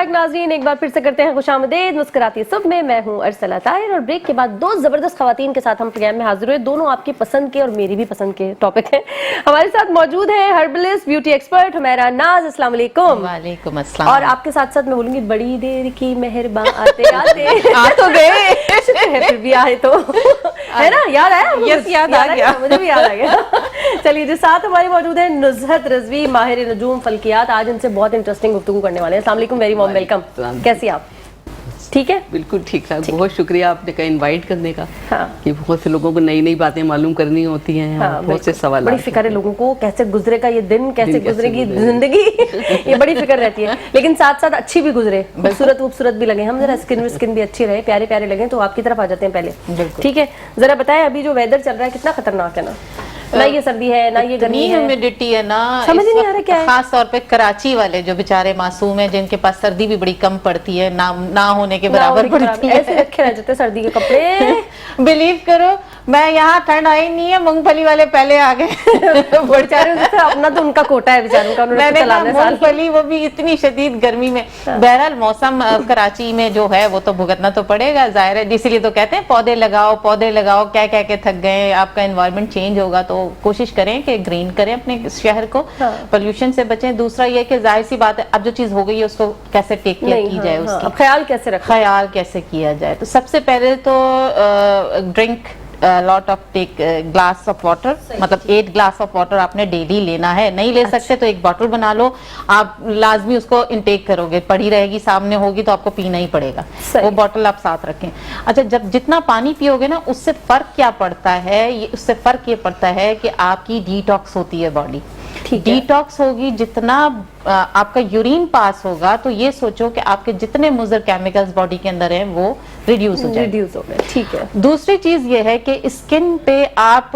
Back नाज़रीन, एक बार फिर से करते हैं खुशामदीद मुस्कुराती सुबह में। मैं हूं अरसला ताहिर और ब्रेक के बाद दो ज़बरदस्त ख़वातीन के साथ हम प्रोग्राम में हाजिर हुए। दोनों आपकी पसंद के और मेरी भी पसंद के टॉपिक हैं। हमारे साथ मौजूद है हर्बलिस्ट ब्यूटी एक्सपर्ट हुमैरा नाज। अस्सलाम वालेकुम। वालेकुम अस्सलाम। और आपके साथ साथ मैं बोलूंगी बड़ी देर की मेहरबान आते आते आ तो गए फिर भी आए तो है ना, याद आया? यस, याद आ गया, मुझे भी याद आ गया। चलिए जी, साथ हमारे मौजूद है नुज़हत रिजवी, माहिर नजूम फल्कियात। आज इनसे बहुत इंटरेस्टिंग गुफ्तगू करने वाले हैं। अस्सलाम वालेकुम, वेरी वार्म वेलकम। कैसी आप? ठीक है, बिल्कुल ठीक ठाक। बहुत शुक्रिया आपने कहा इनवाइट करने का। हाँ। कि बहुत से लोगों को नई नई बातें मालूम करनी होती हैं। हाँ, बहुत से सवाल बड़ी फिक्र है लोगों को, कैसे गुजरेगा ये दिन, कैसे गुजरेगी जिंदगी ये बड़ी फिक्र रहती है। लेकिन साथ साथ अच्छी भी गुजरे, खूबसूरत भी लगे, हम जरा स्किन भी अच्छी रहे, प्यारे प्यारे लगे, तो आपकी तरफ आ जाते हैं पहले। ठीक है, जरा बताएं अभी जो वेदर चल रहा है कितना खतरनाक है ना? ना ये सर्दी है ना ये गर्मी है, ह्यूमिडिटी है ना, समझ नहीं आ रहा क्या है। खास तौर पे कराची वाले जो बेचारे मासूम हैं, जिनके पास सर्दी भी बड़ी कम पड़ती है, ना होने के बराबर पड़ती है, ऐसे रखे रह जाते सर्दी के कपड़े। बिलीव करो मैं यहाँ ठंड आई नहीं है, मूंगफली वाले पहले आ गए। बेचारे अपना तो उनका कोटा है बेचारों का, मैंने कहा मूंगफली वो भी इतनी शदीद गर्मी में। बहरहाल मौसम कराची में जो है वो तो भुगतना तो पड़ेगा, जाहिर है। इसीलिए तो कहते हैं पौधे लगाओ, क्या कह के थक गए। आपका एनवायरनमेंट चेंज होगा तो कोशिश करें कि ग्रीन करें अपने शहर को, पोल्यूशन से बचें। दूसरा ये कि जाहिर सी बात है अब जो चीज हो गई है उसको कैसे टेक केयर की जाए, उसका ख्याल कैसे किया जाए। तो सबसे पहले तो drink lot of take glass of water, मतलब 8 ग्लास ऑफ वाटर आपने डेली लेना है। नहीं ले सकते तो एक बॉटल बना लो, आप लाजमी उसको इनटेक करोगे, पड़ी रहेगी सामने होगी तो आपको पीना ही पड़ेगा, वो बॉटल आप साथ रखें। अच्छा, जब जितना पानी पियोगे ना उससे फर्क क्या पड़ता है, उससे फर्क ये पड़ता है कि आपकी डिटॉक्स होती है बॉडी। डिटॉक्स होगी, जितना आपका यूरिन पास होगा तो ये सोचो कि आपके जितने मुज़र केमिकल्स बॉडी के अंदर हैं वो रिड्यूस हो गए। ठीक है। दूसरी चीज ये है कि स्किन पे आप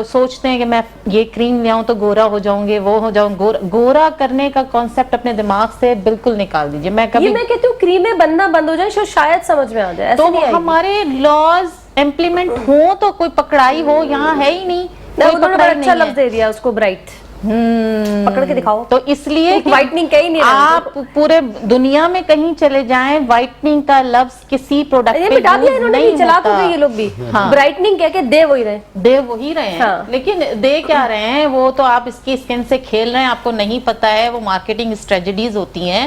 सोचते हैं कि मैं ये क्रीम ले आऊं तो गोरा हो जाऊंगे, वो हो जाऊंगा। गोरा करने का कॉन्सेप्ट अपने दिमाग से बिल्कुल निकाल दीजिए। मैं कहती हूँ क्रीमें बनना बंद हो जाए, शायद समझ में आ जाए। तो हमारे लॉज इम्प्लीमेंट हो तो कोई पकड़ाई हो, यहाँ है ही नहीं। अच्छा लफ्ज दे दिया उसको, ब्राइट। पकड़ के दिखाओ। तो इसलिए व्हाइटनिंग कहीं नहीं, आप पूरे दुनिया में कहीं चले जाएं, व्हाइटनिंग का लफ्ज किसी प्रोडक्ट पे नहीं चला तो ये लोग भी ब्राइटनिंग कह के दे वही रहे हैं। हाँ। लेकिन दे क्या रहे हैं, वो तो आप इसकी स्किन से खेल रहे हैं, आपको नहीं पता है। वो मार्केटिंग स्ट्रेटजीज होती हैं।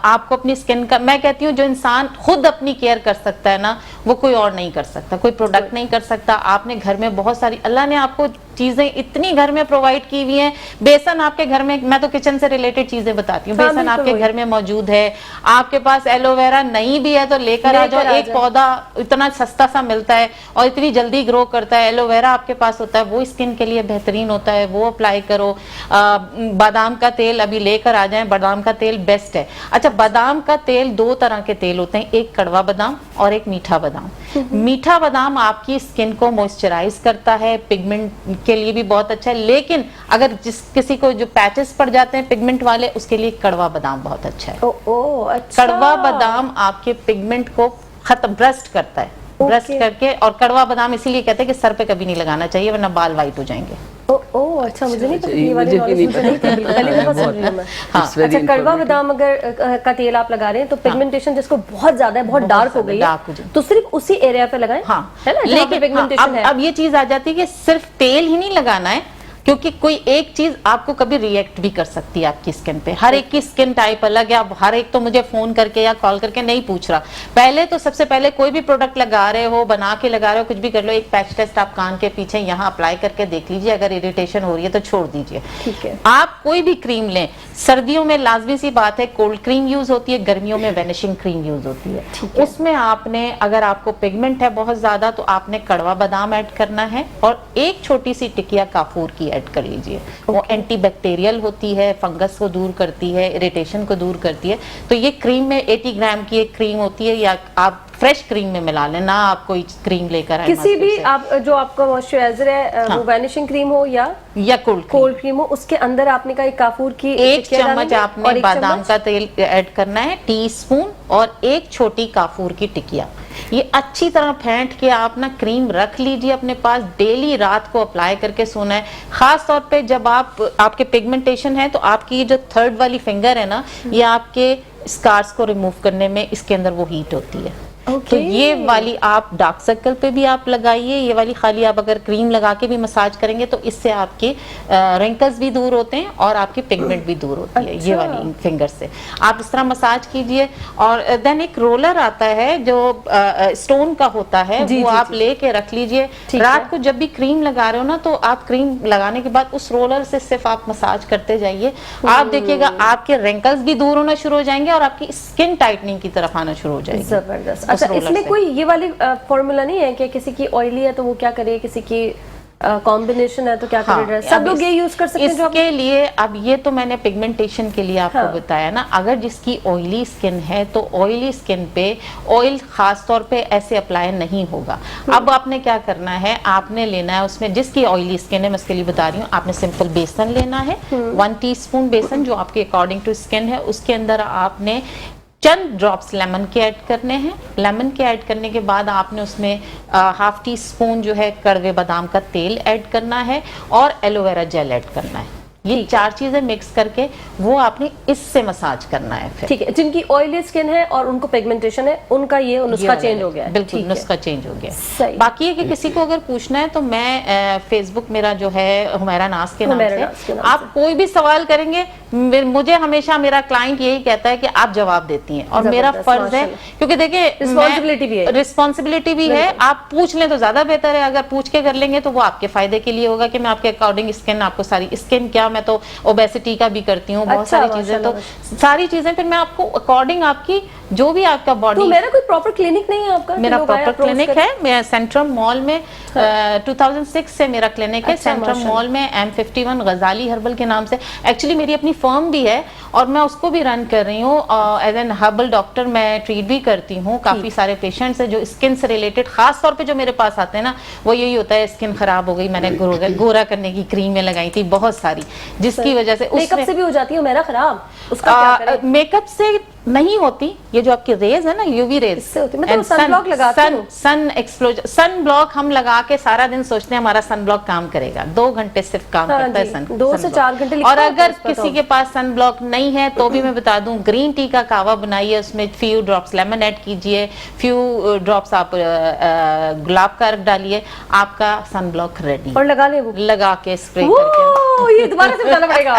आपको अपनी स्किन का, मैं कहती हूँ जो इंसान खुद अपनी केयर कर सकता है ना, वो कोई और नहीं कर सकता, कोई प्रोडक्ट नहीं कर सकता। आपने घर में बहुत सारी, अल्लाह ने आपको चीजें इतनी घर में प्रोवाइड की हुई हैं। बेसन आपके घर में, मैं तो किचन से रिलेटेड चीजें बताती हूँ, बेसन आपके घर में मौजूद है। आपके पास एलोवेरा नहीं भी है तो लेकर आ जाओ, एक पौधा इतना सस्ता सा मिलता है और इतनी जल्दी ग्रो करता है। एलोवेरा आपके पास होता है, वो स्किन के लिए बेहतरीन होता है, वो अप्लाई करो। बादाम का तेल अभी लेकर आ जाएं, बादाम का तेल बेस्ट है। अच्छा, बादाम का तेल 2 तरह के तेल होते हैं, एक कड़वा बादाम और एक मीठा बादाम। मीठा बादाम आपकी स्किन को मॉइस्चराइज करता है, पिगमेंट के लिए भी बहुत अच्छा है। लेकिन अगर किसी को जो पैचेस पड़ जाते हैं पिगमेंट वाले, उसके लिए कड़वा बादाम बहुत अच्छा है। अच्छा। कड़वा बादाम आपके पिगमेंट को खत्म, ब्रस्ट करता है, ब्रस्ट करके। और कड़वा बादाम इसीलिए कहते हैं कि सर पे कभी नहीं लगाना चाहिए वरना बाल वाइट हो जाएंगे। अच्छा, मुझे नहीं पता, ये वाली नॉलेज मुझे नहीं थी, पहली दफा सुन रही हूं मैं। अच्छा, कड़वा बादाम अगर का तेल आप लगा रहे हैं तो पिगमेंटेशन जिसको बहुत ज्यादा है, बहुत डार्क हो गई है, तो सिर्फ उसी एरिया पे लगाएं। हाँ, है ना, लेकिन पिगमेंटेशन है। अब ये चीज आ जाती है कि सिर्फ तेल ही नहीं लगाना है, क्योंकि कोई एक चीज आपको कभी रिएक्ट भी कर सकती है आपकी स्किन पे। हर एक की स्किन टाइप अलग है। अब हर एक तो मुझे फोन करके या कॉल करके नहीं पूछ रहा। पहले तो सबसे पहले कोई भी प्रोडक्ट लगा रहे हो, बना के लगा रहे हो, कुछ भी कर लो, एक पैच टेस्ट आप कान के पीछे यहाँ अप्लाई करके देख लीजिए। अगर इरिटेशन हो रही है तो छोड़ दीजिए। ठीक है। आप कोई भी क्रीम लें, सर्दियों में लाजमी सी बात है कोल्ड क्रीम यूज होती है, गर्मियों में वेनिशिंग क्रीम यूज होती है। उसमें आपने, अगर आपको पिगमेंट है बहुत ज्यादा, तो आपने कड़वा बादाम ऐड करना है और एक छोटी सी टिकिया काफूर की ऐड कर लीजिए। वो एंटी बैक्टीरियल होती है, फंगस को दूर करती है, इरिटेशन को दूर करती है। तो ये क्रीम में 80 ग्राम की एक क्रीम होती है, या आप फ्रेश क्रीम में मिला लें ना, आप कोई क्रीम लेकर आए किसी भी आप जो आपका मॉइस्चराइजर है, वो वैनिशिंग क्रीम हो या कोल्ड क्रीम हो, उसके अंदर आपने का एक काफूर की 1 चम्मच आपने बादाम का तेल ऐड करना है, टीस्पून, और 1 छोटी काफूर की टिकिया। ये अच्छी तरह फेंट के आप ना क्रीम रख लीजिए अपने पास। डेली रात को अप्लाई करके सोना है। खास तौर पे जब आपके पिगमेंटेशन है तो आपकी जो 3rd वाली फिंगर है ना, ये आपके स्कार्स को रिमूव करने में इसके अंदर वो हीट होती है। Okay. तो ये वाली आप डार्क सर्कल पे भी आप लगाइए, ये वाली खाली आप अगर क्रीम लगा के भी मसाज करेंगे तो इससे आपके रिंकल्स भी दूर होते हैं और आपकी पिगमेंट भी दूर होती है। ये वाली फिंगर से आप इस तरह मसाज कीजिए। और देन एक रोलर आता है जो स्टोन का होता है, वो आप लेके रख लीजिए। रात को जब भी क्रीम लगा रहे हो ना, तो आप क्रीम लगाने के बाद उस रोलर से सिर्फ आप मसाज करते जाइए। आप देखिएगा आपके रिंकल्स भी दूर होना शुरू हो जाएंगे और आपकी स्किन टाइटनिंग की तरफ आना शुरू हो जाएगी। जबरदस्त। अच्छा, इसमें कोई ये वाली फॉर्मूला नहीं है कि किसी की ऑयली है तो वो क्या करे, किसी की कॉम्बिनेशन है तो क्या करे? सब लोग ये यूज कर सकते हैं इसके लिए? अब ये तो मैंने पिगमेंटेशन के लिए आपको बताया ना। अगर जिसकी ऑयली स्किन है तो ऑयली स्किन पे ऑयल खास तौर पे ऐसे अप्लाई नहीं होगा। अब आपने क्या करना है, आपने लेना है उसमें, जिसकी ऑयली स्किन है मैं उसके लिए बता रही हूँ, आपने सिंपल बेसन लेना है, 1 टीस्पून बेसन जो आपके अकॉर्डिंग टू स्किन है। उसके अंदर आपने चंद ड्रॉप्स लेमन के ऐड करने हैं। लेमन के ऐड करने के बाद आपने उसमें हाफ टी स्पून जो है कड़वे बादाम का तेल ऐड करना है और एलोवेरा जेल ऐड करना है। ये 4 चीजें मिक्स करके वो आपने इससे मसाज करना है फिर। ठीक है, जिनकी ऑयली स्किन है और उनको पिगमेंटेशन है, उनका ये नुस्खा चेंज हो गया है। बिल्कुल, नुस्खा चेंज हो गया। बाकी है कि किसी को अगर पूछना है तो मैं फेसबुक मेरा जो है हुमैरा नाज के नाम से, आप कोई भी सवाल करेंगे, मुझे हमेशा मेरा क्लाइंट यही कहता है कि आप जवाब देती हैं और मेरा फर्ज है, क्योंकि देखिए रिस्पॉन्सिबिलिटी भी है। आप पूछ लें तो ज्यादा बेहतर है, अगर पूछ के कर लेंगे तो वो आपके फायदे के लिए होगा कि मैं आपके अकॉर्डिंग स्किन, आपको सारी स्किन क्या, मैं तो ओबेसिटी का भी करती हूँ, बहुत सारी चीजें, तो सारी चीजें फिर मैं आपको अकॉर्डिंग आपकी जो भी आपका बॉडी। तो मेरा कोई प्रॉपर क्लिनिक नहीं है आपका? मेरा प्रॉपर क्लिनिक है, मैं सेंट्रम मॉल में 2006 से मेरा क्लिनिक है। सेंट्रम मॉल में M51 गजाली हर्बल के नाम से। एक्चुअली मेरी अपनी फर्म भी है और मैं उसको भी रन कर रही हूँ एज एन हर्बल डॉक्टर। मैं ट्रीट भी करती हूँ काफी सारे पेशेंट्स है जो स्किन से रिलेटेड, खास तौर पे जो मेरे पास आते हैं ना, वो यही होता है स्किन खराब हो गई, मैंने गोरा करने की क्रीमें लगाई थी बहुत सारी, जिसकी वजह से मेकअप से भी हो जाती है मेरा खराब, उसका क्या करें? मेकअप से नहीं होती, ये जो आपकी रेज है ना, यूवी रेज इससे होती। मैं तो सन ब्लॉक लगाती हूं। सन एक्सप्लोजर, सन ब्लॉक हम लगा के सारा दिन सोचते हैं हमारा सन ब्लॉक काम करेगा, 2 घंटे सिर्फ काम करता है सन 2 से 4 घंटे। और अगर किसी के पास सन ब्लॉक नहीं है तो भी मैं बता दूं, ग्रीन टी का कावा बनाइए, उसमें फ्यू ड्रॉप्स लेमन ऐड कीजिए, फ्यू ड्रॉप्स आप गुलाब का अर्क डालिए, आपका सन ब्लॉक रेडी। और लगा ले वो, लगा के स्प्रे करके। ये दोबारा से बताना पड़ेगा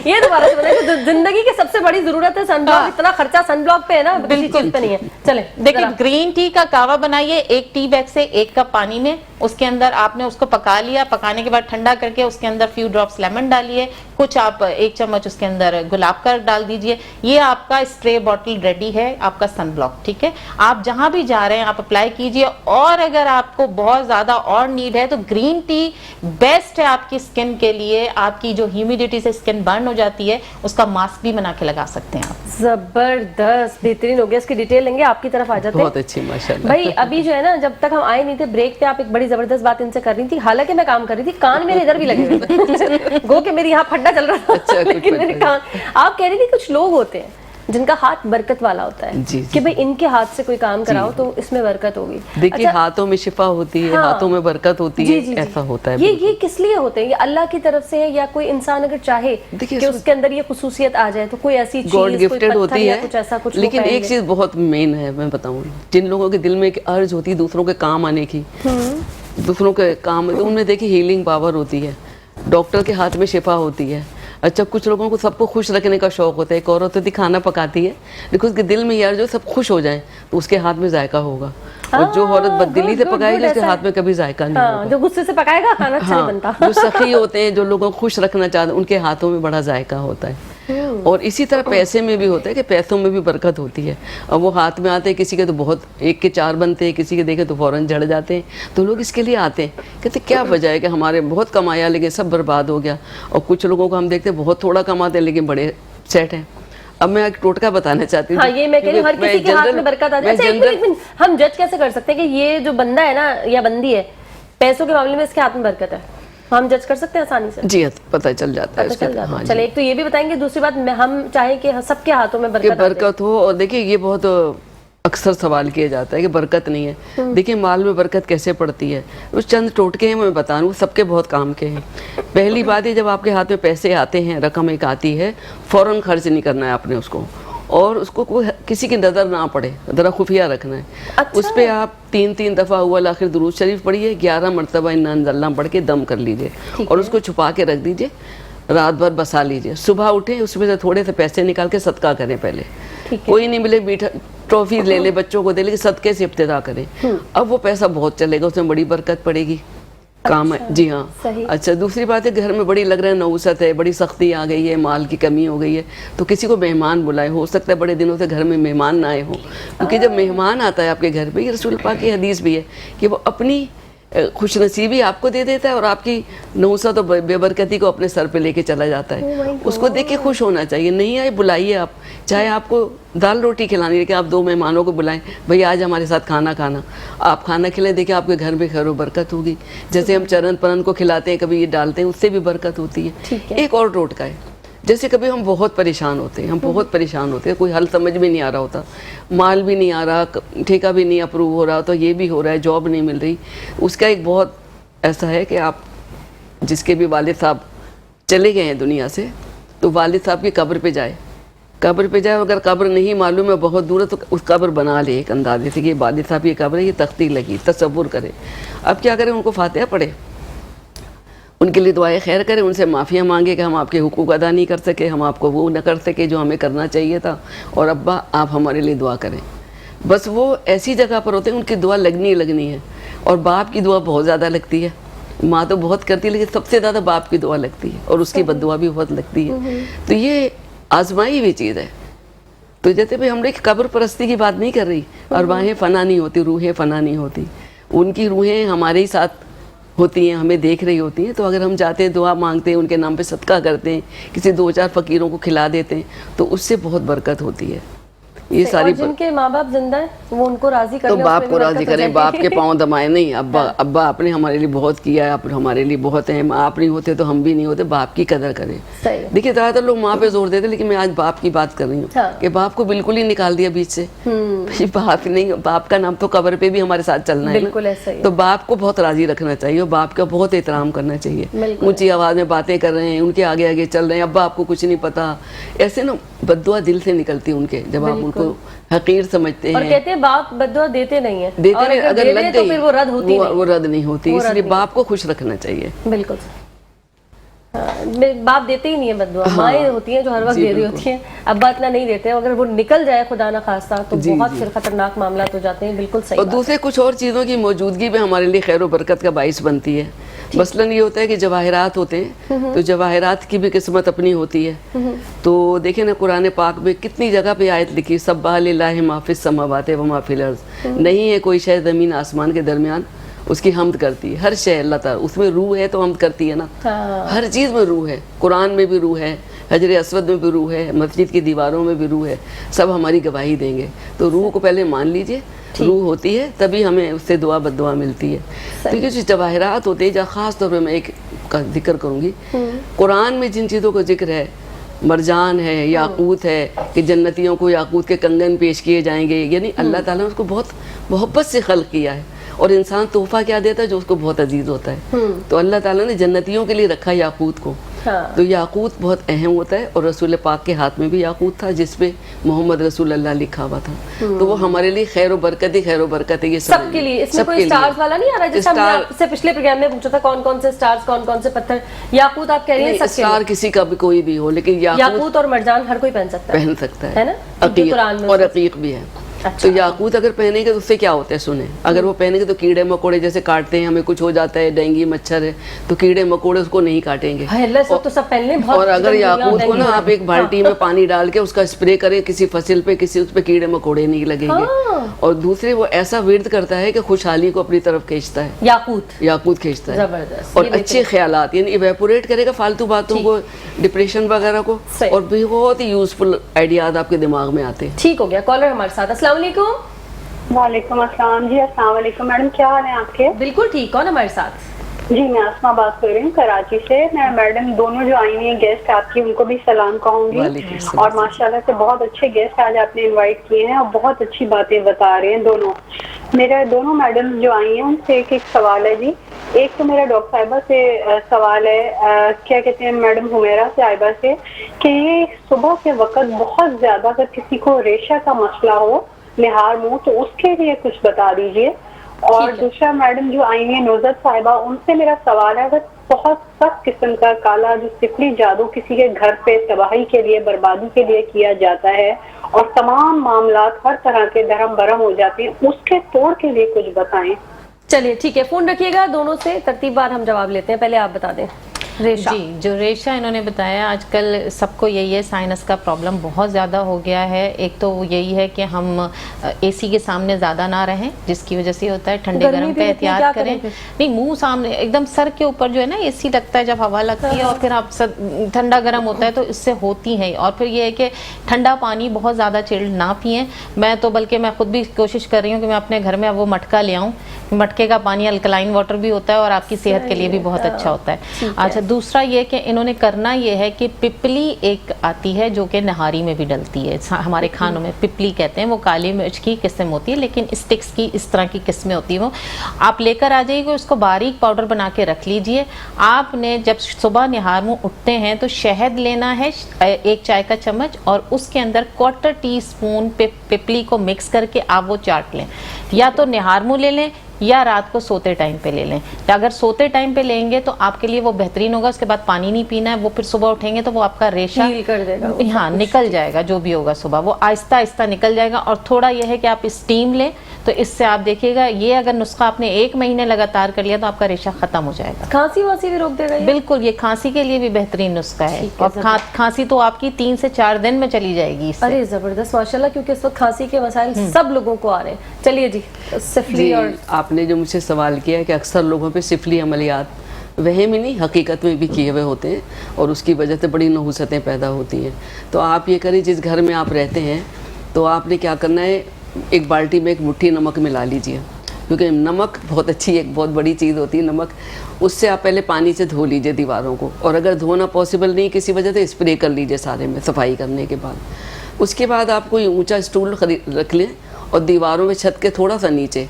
ये दोबारा से बताइए। जिंदगी की सबसे बड़ी जरूरत है सन ब्लॉक। इतना खर्चा सन ब्लॉक पे है ना, किसी चीज पे नहीं है। चले देखिए, ग्रीन टी का कावा बनाइए 1 टी बैग से 1 कप पानी में, उसके अंदर आपने उसको पका लिया, पकाने के बाद ठंडा करके उसके अंदर फ्यू ड्रॉप्स लेमन डालिए, कुछ आप 1 चम्मच उसके अंदर गुलाब का डाल दीजिए। ये आपका स्प्रे बॉटल रेडी है, आपका सन ब्लॉक। ठीक है, आप जहां भी जा रहे हैं आप अप्लाई कीजिए। और अगर आपको बहुत ज्यादा और नीड है तो ग्रीन टी बेस्ट है आपकी स्किन के लिए। आपकी जो ह्यूमिडिटी से स्किन बर्न हो जाती है, उसका मास्क भी बना के लगा सकते हैं आप। जबरदस्त, बेहतरीन हो गया। इसकी डिटेल लेंगे, आपकी तरफ आ जाते हैं। बहुत अच्छी, माशाल्लाह। भाई अभी जो है ना, जब तक हम आए नहीं थे ब्रेक पे, आप एक बड़ी जबरदस्त बात इनसे कर रही थी। हालांकि मैं काम कर रही थी, कान मेरे इधर भी लगे हुए गो के मेरी यहाँ फड्डा चल रहा था। अच्छा, लेकिन मेरे कान, आप कह रही थी कुछ लोग होते हैं जिनका हाथ बरकत वाला होता है, कि भाई इनके हाथ से कोई काम कराओ तो इसमें बरकत होगी। देखिए, हाथों में शिफा होती है, हाथों में बरकत होती है, ऐसा होता है। ये किस लिए होते हैं? ये अल्लाह की तरफ से है या कोई इंसान अगर चाहे कि उसके अंदर ये खुसूसियत आ जाए तो कोई ऐसी चीज, गॉड गिफ्टेड होती है कुछ ऐसा कुछ? लेकिन एक चीज बहुत मेन है, मैं बताऊं, जिन लोगों के दिल में एक अर्ज होती है दूसरों के काम आने की, दूसरों के काम, तो उनमें देखिए हीलिंग पावर होती है, डॉक्टर के हाथ में शिफा होती है। अच्छा, कुछ लोगों को सबको खुश रखने का शौक होता है। एक औरत होती खाना पकाती है, लेकिन उसके दिल में यार जो सब खुश हो जाए तो उसके हाथ में जायका होगा। और जो औरत बददिली से पकाएगी उसके हाथ में कभी जायका नहीं होगा। जो गुस्से से पकाएगा खाना अच्छा नहीं बनता। जो सखी होते हैं, जो लोगों को खुश रखना चाहते हैं, उनके हाथों में बड़ा जायका होता है। और इसी तरह पैसे में भी होता है कि पैसों में भी बरकत होती है। और वो हाथ में आते हैं, किसी के तो बहुत 1 के 4 बनते हैं, किसी के देखे तो फौरन झड़ जाते हैं। तो लोग इसके लिए आते हैं, कहते क्या वजह है कि हमारे बहुत कमाया लेकिन सब बर्बाद हो गया। और कुछ लोगों को हम देखते हैं बहुत थोड़ा कमाते हैं लेकिन बड़े सेट हैं। अब मैं एक टोटका बताना चाहती हूँ। हाँ, ये मैं कह रही हूँ, हर किसी के हाथ में बरकत आ जाए। अच्छा, एक मिनट, हम जज कैसे कर सकते हैं कि ये जो बंदा है ना या बंदी है, पैसों के मामले में इसके हाथ में बरकत है? हम जज कर सकते हैं आसानी से? जी, पता चल जाता है। हाँ, चले, एक तो ये भी बताएंगे, दूसरी बात हम चाहें कि सबके हाथों में बरकत हो। और देखिए, ये बहुत अक्सर सवाल किया जाता है कि बरकत नहीं है। देखिए, माल में बरकत कैसे पड़ती है, उस चंद टोटके हैं मैं बता रहा हूँ, सबके बहुत काम के हैं। पहली बात है, जब आपके हाथ में पैसे आते हैं, रकम एक आती है, फौरन खर्च नहीं करना है आपने उसको। اور اس کو کسی کی نظر نہ پڑے، ذرا خفیہ رکھنا ہے. اس پہ آپ 3 دفعہ اول آخر درود شریف پڑھیے، 11 مرتبہ انا انزلنا پڑھ کے دم کر لیجئے اور اس کو چھپا کے رکھ دیجئے، رات بھر بسا لیجئے. صبح اٹھیں اس میں سے تھوڑے سے پیسے نکال کے صدقہ کریں. پہلے کوئی نہیں ملے میٹھا ٹرافی لے لے بچوں کو دے لے، صدقے سے ابتدا کریں. اب وہ پیسہ بہت چلے گا، اس میں بڑی برکت پڑے گی. کام ہے جی ہاں. اچھا دوسری بات ہے گھر میں بڑی لگ رہا ہے نوست ہے، بڑی سختی آ گئی ہے، مال کی کمی ہو گئی ہے، تو کسی کو مہمان بلائے. ہو سکتا ہے بڑے دنوں سے گھر میں مہمان نہ آئے ہوں، کیونکہ جب مہمان آتا ہے آپ کے گھر پہ، یہ رسول پاک کی حدیث بھی ہے کہ وہ اپنی خوش نصیبی آپ کو دے دیتا ہے اور آپ کی نوست اور بے برکتی کو اپنے سر پہ لے کے چلا جاتا ہے. اس کو دیکھ کے خوش ہونا چاہیے. نہیں آئے بلائیے آپ، چاہے آپ کو دال روٹی کھلانی ہے کہ آپ 2 مہمانوں کو بلائیں، بھئی آج ہمارے ساتھ کھانا کھانا. آپ کھانا کھلائیں، دیکھیں آپ کے گھر میں خیر و برکت ہوگی. جیسے ہم چرن پرن کو کھلاتے ہیں، کبھی یہ ڈالتے ہیں، اس سے بھی برکت ہوتی ہے. ایک اور ٹوٹکا ہے، جیسے کبھی ہم بہت پریشان ہوتے ہیں، کوئی حل سمجھ میں نہیں آ رہا ہوتا، مال بھی نہیں آ رہا، ٹھیکہ بھی نہیں اپروو ہو رہا، تو یہ بھی ہو رہا ہے، جاب نہیں مل رہی. اس کا ایک بہت ایسا ہے کہ آپ جس کے بھی والد صاحب چلے گئے ہیں دنیا سے، تو والد صاحب کی قبر پہ جائے، اگر قبر نہیں معلوم ہے بہت دور ہے تو اس قبر بنا لے ایک اندازے سے کہ یہ والد صاحب کی قبر ہے، یہ تختی لگی، تصور کرے. اب کیا کریں، ان کو فاتحہ پڑھے، ان کے لیے دعائیں خیر کریں، ان سے معافیاں مانگے کہ ہم آپ کے حقوق ادا نہیں کر سکے، ہم آپ کو وہ نہ کر سکے جو ہمیں کرنا چاہیے تھا، اور ابا آپ ہمارے لیے دعا کریں. بس وہ ایسی جگہ پر ہوتے ہیں ان کی دعا لگنی ہے. اور باپ کی دعا بہت زیادہ لگتی ہے، ماں تو بہت کرتی ہے لیکن سب سے زیادہ باپ کی دعا لگتی ہے، اور اس کی بد دعا بھی بہت لگتی ہے. تو یہ آزمائی ہوئی چیز ہے. تو جیسے بھی ہم نے قبر پرستی کی بات نہیں کر رہی، ارواحیں فنا نہیں ہوتی، روحیں فنا نہیں ہوتی، ان کی روحیں ہمارے ہی ساتھ ہوتی ہیں، ہمیں دیکھ رہی ہوتی ہیں. تو اگر ہم جاتے ہیں دعا مانگتے ہیں، ان کے نام پہ صدقہ کرتے ہیں، کسی 2-4 فقیروں کو کھلا دیتے ہیں، تو اس سے بہت برکت ہوتی ہے. یہ ساری جن کے ماں باپ زندہ ہیں وہ ان کو راضی کریں، تو باپ کو راضی کریں، باپ کے پاؤں دبائیں نہیں. ابا آپ نے ہمارے لیے بہت کیا ہے، آپ ہمارے لیے بہت ہیں، آپ نہیں ہوتے تو ہم بھی نہیں ہوتے. باپ کی قدر کریں. دیکھیے زیادہ تر لوگ ماں پہ زور دیتے، لیکن میں آج باپ کی بات کر رہی ہوں کہ باپ کو بالکل ہی نکال دیا بیچ سے. باپ نہیں، باپ کا نام تو قبر پہ بھی ہمارے ساتھ چلنا ہے. بالکل ایسا ہی. تو باپ کو بہت راضی رکھنا چاہیے اور باپ کا بہت احترام کرنا چاہیے. اونچی آواز میں باتیں کر رہے ہیں، ان کے آگے آگے چل رہے ہیں، ابا آپ کو کچھ نہیں پتا، ایسے نا بد دعا دل سے نکلتی ان کے جب آپ ان کو حقیر سمجھتے ہیں. اور کہتے ہیں باپ بد دعا دیتے نہیں ہیں، دیتے نہیں، اگر لگ تو پھر وہ رد ہوتی وہ رد نہیں ہوتی. اس لیے باپ کو خوش رکھنا چاہیے. بالکل. باپ دیتے ہی نہیں ہیں بد دعا، مائیں ہوتی ہیں جو ہر وقت دے رہی ہوتی ہیں، ابا اتنا نہیں دیتے. اگر وہ نکل جائے خدا نہ خواستہ تو بہت پھر خطرناک معاملات ہو جاتے ہیں. بالکل صحیح. اور دوسرے کچھ اور چیزوں کی موجودگی بھی ہمارے لیے خیر و برکت کا باعث بنتی ہے. مثلاً یہ ہوتا ہے کہ جواہرات ہوتے ہیں، تو جواہرات کی بھی قسمت اپنی ہوتی ہے. تو دیکھیں نا قرآن پاک میں کتنی جگہ پہ آیت لکھی، سبح للہ ما فی السماوات و ما فی الارض. نہیں ہے کوئی شے زمین آسمان کے درمیان اس کی حمد کرتی ہے. ہر شے اللہ تعالیٰ، اس میں روح ہے تو حمد کرتی ہے نا. ہر چیز میں روح ہے، قرآن میں بھی روح ہے، حجر اسود میں بھی روح ہے، مسجد کی دیواروں میں بھی روح ہے. سب ہماری گواہی دیں گے. تو روح کو پہلے مان لیجئے، روح ہوتی ہے تبھی ہمیں اس سے دعا بد دعا ملتی ہے. کیونکہ جو جواہرات ہوتے ہیں، جہاں خاص طور پہ میں ایک کا ذکر کروں گی، قرآن میں جن چیزوں کا ذکر ہے، مرجان ہے، یاقوت ہے، کہ جنتیوں کو یاقوت کے کنگن پیش کیے جائیں گے، یعنی اللہ تعالیٰ نے اس کو بہت محبت سے خلق کیا ہے. اور انسان تحفہ کیا دیتا ہے جو اس کو بہت عزیز ہوتا ہے. تو اللہ تعالیٰ نے جنتیوں کے لیے رکھا یاقوت کو. تو یاقوت بہت اہم ہوتا ہے، اور رسول پاک کے ہاتھ میں بھی یاقوت تھا جس پہ محمد رسول اللہ لکھا ہوا تھا. تو وہ ہمارے لیے خیر و برکت ہی خیر و برکت ہے. یہ سب کے لیے. اس میں کوئی سٹارز والا نہیں آ رہا جیسے ہم نے آپ سے پچھلے پروگرام میں پوچھا تھا کون کون سے سٹارز، کون کون سے پتھر. یاقوت آپ کہہ رہی ہیں سب کے سٹار کسی کا بھی کوئی بھی ہو، لیکن یاقوت اور مرجان ہر کوئی پہن سکتا ہے نا. عقیق اور عقیق بھی ہے. تو یاقوت اگر پہنیں گے تو اس سے کیا ہوتا ہے سنیں. اگر وہ پہنیں گے تو کیڑے مکوڑے جیسے کاٹتے ہیں، ہمیں کچھ ہو جاتا ہے، ڈینگی مچھر ہے، تو کیڑے مکوڑے اس کو نہیں کاٹیں گے. اور اگر یاقوت کو نا آپ ایک بالٹی میں پانی ڈال کے اس کا اسپرے کریں کسی فصل پہ، کسی اس پہ کیڑے مکوڑے نہیں لگیں گے. اور دوسرے وہ ایسا ورد کرتا ہے کہ خوشحالی کو اپنی طرف کھینچتا ہے. یاقوت کھینچتا ہے. اور اچھے خیالات یعنی ایویپوریٹ کرے گا فالتو باتوں کو، ڈپریشن وغیرہ کو، اور بہت ہی یوزفل آئیڈیاز آپ کے دماغ میں آتے ہیں. ٹھیک ہو گیا. کالر ہمارے ساتھ. السلام علیکم. وعلیکم السلام. جی السلام علیکم میڈم، کیا حال ہے آپ کے؟ بالکل ٹھیک. کون ہمارے ساتھ؟ جی میں آسما بات کر رہی ہوں کراچی سے. میں میڈم دونوں جو آئی ہیں گیسٹ آپ کی ان کو بھی سلام کہوں گی. اور ماشاءاللہ سے بہت اچھے گیسٹ آج آپ نے انوائٹ کیے ہیں اور بہت اچھی باتیں بتا رہے ہیں دونوں. میرے دونوں میڈم جو آئی ہیں ان سے ایک سوال ہے جی. एक तो मेरा डॉक्टर साहिबा से सवाल है, क्या कहते हैं मैडम हुमेरा से आइबा से, कि ये सुबह के वक्त बहुत ज्यादा अगर किसी को रेशा का मसला हो, लिहार मुंह, तो उसके लिए कुछ बता दीजिए। और दूसरा मैडम जो आई हैं नुज़रत साहिबा, उनसे मेरा सवाल है, अगर बहुत सख्त किस्म का काला जो सिफली जादू किसी के घर पे तबाही के लिए, बर्बादी के लिए किया जाता है और तमाम मामलात हर तरह के धर्म बरम हो जाते हैं, उसके तोड़ के लिए कुछ बताएं। चलिए ठीक है, फोन रखिएगा, दोनों से तरतीबवार हम जवाब लेते हैं। पहले आप बता दें रेशा। जी, जो रेशा इन्होंने बताया, आजकल सबको यही है, साइनस का प्रॉब्लम बहुत ज़्यादा हो गया है। एक तो यही है कि हम एसी के सामने ज़्यादा ना रहें, जिसकी वजह से होता है ठंडे गर्म का एहतियात करें। नहीं, मुंह सामने एकदम सर के ऊपर जो है ना एसी लगता है, जब हवा लगती है और फिर आप ठंडा गर्म होता है तो इससे होती है। और फिर ये है कि ठंडा पानी बहुत ज़्यादा चिल्ड ना पिएं। मैं तो बल्कि मैं खुद भी कोशिश कर रही हूँ कि मैं अपने घर में अब वो मटका ले आऊँ। मटके का पानी अल्कलाइन वाटर भी होता है और आपकी सेहत के लिए भी बहुत अच्छा होता है। अच्छा, दूसरा ये कि इन्होंने करना ये है कि पिपली एक आती है जो कि नहारी में भी डलती है, हमारे खानों में पिपली कहते हैं, वो काली मिर्च की किस्म होती है, लेकिन स्टिक्स की इस तरह की किस्में होती है। वो आप लेकर आ जाइएगा, उसको बारीक पाउडर बना के रख लीजिए। आपने जब सुबह निहार मुंह उठते हैं तो शहद लेना है 1 चाय का चम्मच, और उसके अंदर 1/4 टीस्पून पिपली को मिक्स करके आप वो चाट लें। या तो निहार मुंह ले लें या रात को सोते टाइम पे ले लें। अगर सोते टाइम पे लेंगे तो आपके लिए वो बेहतरीन होगा। उसके बाद पानी नहीं पीना है, वो फिर सुबह उठेंगे तो वो आपका रेशा हील कर देगा, हाँ निकल जाएगा। जो भी होगा सुबह वो आहिस्ता आहिस्ता निकल जाएगा। और थोड़ा यह है कि आप स्टीम लें, तो इससे आप देखिएगा, ये अगर नुस्खा आपने 1 महीने लगातार कर लिया तो आपका रेशा खत्म हो जाएगा। खांसी वांसी भी रोक देगा ये? बिल्कुल, ये खांसी के लिए भी बेहतरीन नुस्खा है। और खांसी तो आपकी 3 से 4 दिन में चली जाएगी इससे। अरे जबरदस्त, माशाल्लाह, क्योंकि इस वक्त खांसी के मसाइल सब लोगों को आ रहे हैं। चलिए जी, सिफली और आपने जो मुझसे सवाल किया है कि अक्सर लोगों पे सिफली अमलियात वहम ही नहीं हकीकत में भी किए हुए होते हैं और उसकी वजह से बड़ी नहुसतें पैदा होती हैं। तो आप ये करिए, जिस घर में आप रहते हैं तो आपने क्या करना है, 1 बाल्टी में 1 मुट्ठी नमक मिला लीजिए, क्योंकि नमक बहुत अच्छी, एक बहुत बड़ी चीज़ होती है नमक। उससे आप पहले पानी से धो लीजिए दीवारों को, और अगर धोना पॉसिबल नहीं किसी वजह से, स्प्रे कर लीजिए सारे में सफाई करने के बाद। उसके बाद आप कोई ऊंचा स्टूल रख लें और दीवारों में छत के थोड़ा सा नीचे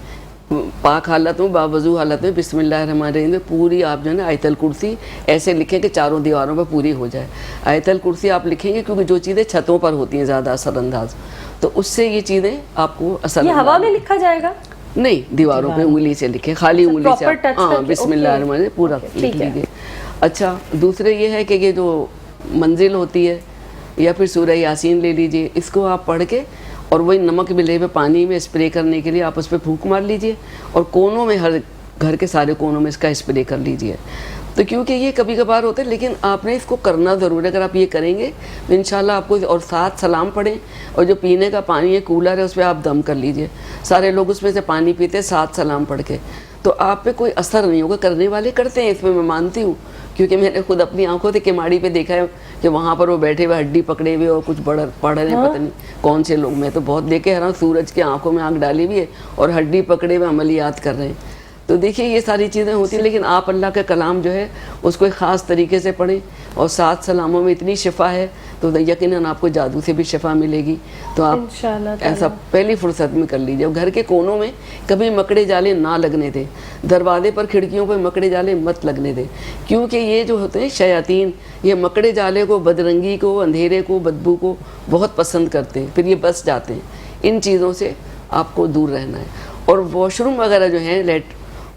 पाक हालत में, बावजू हालत में बिस्मिल्लाहिर्रहमानिर्रहीम में पूरी आप जो है ना आयतल कुर्सी ऐसे लिखें कि चारों दीवारों पर पूरी हो जाए। आयतल कुर्सी आप लिखेंगे क्योंकि जो चीज़ें छतों पर होती हैं ज़्यादा असरअंदाज, तो उससे ये चीज़ें आपको असर। ये हवा में लिखा जाएगा? नहीं, दीवारों पे उंगली से लिखे, खाली उंगली से, हाँ बिस्मिल्लाहिर्रहमानिर्रहीम पूरा लिख लीजिए। अच्छा, दूसरे ये है कि ये जो मंजिल होती है या फिर सूरह यासीन ले लीजिए, इसको आप पढ़ के और वही नमक मिले हुए पानी में स्प्रे करने के लिए आप उस पर फूंक मार लीजिए और कोनों में, हर घर के सारे कोनों में इसका स्प्रे कर लीजिए। तो क्योंकि ये कभी कभार होता है, लेकिन आपने इसको करना ज़रूर है। अगर आप ये करेंगे तो इंशाल्लाह आपको, और 7 सलाम पढ़ें, और जो पीने का पानी है कूलर है उस पर आप दम कर लीजिए। सारे लोग उसमें से पानी पीते हैं 7 सलाम पढ़ के, तो आप पे कोई असर नहीं होगा। करने वाले करते हैं, इसमें मैं मानती हूँ, क्योंकि मैंने खुद अपनी आंखों से किमाड़ी पे देखा है कि वहाँ पर वो बैठे हुए हड्डी पकड़े हुए और कुछ पढ़ रहे हैं, पता नहीं कौन से लोग। मैं तो बहुत देखे हैरान, सूरज की आंखों में आंख डाली हुई है और हड्डी पकड़े हुए अमलियात कर रहे हैं। तो देखिए ये सारी चीज़ें होती हैं, लेकिन आप अल्लाह का कलाम जो है उसको एक ख़ास तरीके से पढ़ें, और 7 सलामों में इतनी शिफा है तो यकीनन आपको जादू से भी शिफा मिलेगी। तो आप ऐसा पहली फुर्सत में कर लीजिए। घर के कोनों में कभी मकड़े जाले ना लगने दें, दरवाजे पर खिड़कियों पर मकड़े जाले मत लगने दें, क्योंकि ये जो होते हैं शयातीन, ये मकड़े जाले को, बदरंगी को, अंधेरे को, बदबू को बहुत पसंद करते हैं, फिर ये बस जाते हैं। इन चीज़ों से आपको दूर रहना है। और वॉशरूम वगैरह जो हैं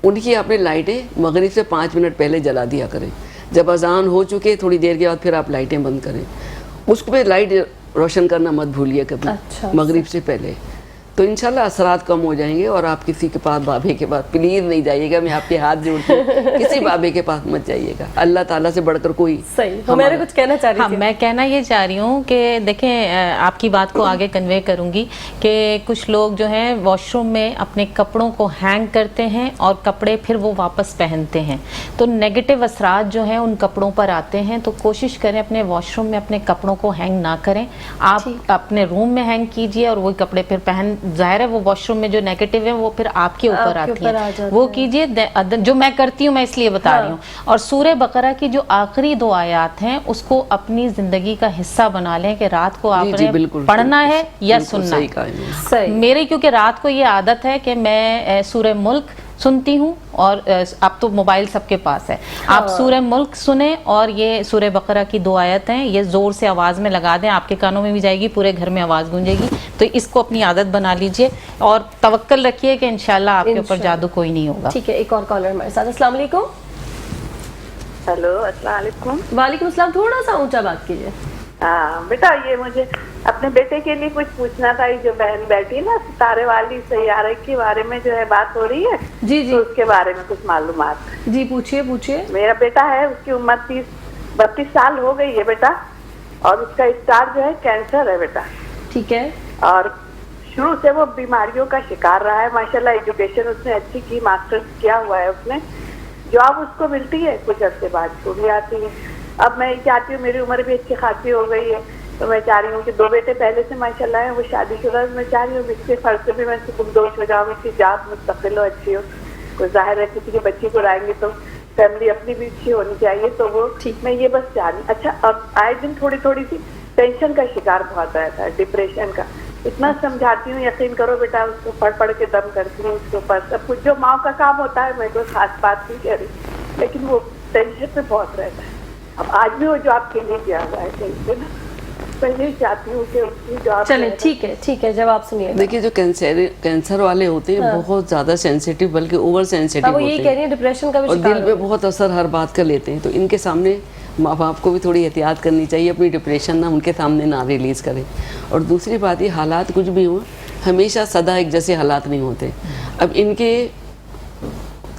उनकी आपने लाइटें मगरिब से 5 मिनट पहले जला दिया करें। जब अजान हो चुके थोड़ी देर के बाद फिर आप लाइटें बंद करें। उस पर लाइट रोशन करना मत भूलिए कभी। अच्छा, मगरिब से पहले, तो इंशाल्लाह असरात कम हो जाएंगे। और आप किसी के पास, बाबे के पास प्लीज़ नहीं जाइएगा, मैं आपके हाथ जोड़ती हूँ, किसी बाबे के पास मत जाइएगा। अल्लाह ताला से बढ़कर कोई। सही, हमारे कुछ कहना चाह रही थी। हाँ, मैं कहना ये चाह रही हूँ कि देखें, आपकी बात को आगे कन्वे करूँगी कि कुछ लोग जो हैं वॉशरूम में अपने कपड़ों को हैंग करते हैं और कपड़े फिर वो वापस पहनते हैं, तो नेगेटिव असरात जो हैं उन कपड़ों पर आते हैं। तो कोशिश करें अपने वॉशरूम में अपने कपड़ों को हैंग ना करें, आप अपने रूम में हैंग कीजिए और वही कपड़े फिर पहन। जाहिर है वो वॉशरूम में जो नेगेटिव है वो फिर आपके ऊपर आती है, वो कीजिए। जो मैं करती हूँ, मैं इसलिए बता रही हूँ। और सूरह बकरा की जो आखिरी 2 आयत हैं उसको अपनी जिंदगी का हिस्सा बना लें कि रात को आपने पढ़ना है या सुनना है। मेरे क्योंकि रात को ये आदत है कि मैं सूरह मुल्क, सुनती हूँ और अब तो मोबाइल सबके पास है, आप सूरह मुल्क सुने और ये सूरह बकरा की 2 आयत हैं, ये जोर से आवाज़ में लगा दें, आपके कानों में भी जाएगी, पूरे घर में आवाज़ गूंजेगी। तो इसको अपनी आदत बना लीजिए और तवक्कल रखिए कि इंशाल्लाह आपके ऊपर जादू कोई नहीं होगा। ठीक है, एक और कॉलर हमारे साथ। अस्सलाम वालेकुम। हेलो, अस्सलाम वालेकुम। वालेकुम अस्सलाम। थोड़ा सा ऊंचा बात कीजिए। हाँ बेटा, ये मुझे अपने बेटे के लिए कुछ पूछना था। ये जो बहन बैठी है ना, सितारे वाली सैयारे के बारे में जो है बात हो रही है, जी जी तो उसके बारे में कुछ मालूमात। जी पूछिए पूछिए। मेरा बेटा है, उसकी उम्र 30-32 साल हो गई है बेटा, और उसका स्टार जो है कैंसर है बेटा। ठीक है। और शुरू से वो बीमारियों का शिकार रहा है। माशाल्लाह एजुकेशन उसने अच्छी की, मास्टर्स किया हुआ है उसने। जॉब उसको मिलती है, कुछ अर्से बाद छूट जाती है। अब मैं चाहती हूँ, मेरी उम्र भी अच्छी खासी हो गई है, तो मैं चाह रही हूँ कि 2 बेटे पहले से माशाल्लाह है, वो शादीशुदा। मैं चाह रही हूँ इसके फर्ज से भी मैं गुमदोश हो जाऊँ, इसकी जात मुस्तकिल हो, अच्छी हो। कोई जाहिर है किसी के बच्चे को लाएंगे तो फैमिली अपनी भी अच्छी होनी चाहिए, तो वो मैं ये बस चाह रही। अच्छा, अब आए दिन थोड़ी थोड़ी सी टेंशन का शिकार बहुत रहता है, डिप्रेशन का। इतना समझाती हूँ, यकीन करो बेटा, उसको पढ़ पढ़ के दम करती हूँ उसके ऊपर। सब कुछ जो माँ का काम होता है, मैं कोई खास बात नहीं कह रही, लेकिन वो टेंशन पे बहुत रहता है। अब आज भी वो जॉब के लिए गया हुआ है टेंशन। मैं यही चाहती हूँ कि उसकी जॉब। चले ठीक है, जवाब सुनिए। देखिए, जो कैंसर वाले होते हैं बहुत ज़्यादा सेंसिटिव, बल्कि ओवर सेंसिटिव वो होते यही हैं, कह रही है डिप्रेशन का भी और शिकार दिल पे बहुत असर हर बात का लेते हैं। तो इनके सामने माँ बाप को भी थोड़ी एहतियात करनी चाहिए, अपनी डिप्रेशन ना उनके सामने ना रिलीज़ करें। और दूसरी बात, ये हालात कुछ भी हो, हमेशा सदा एक जैसे हालात नहीं होते। अब इनके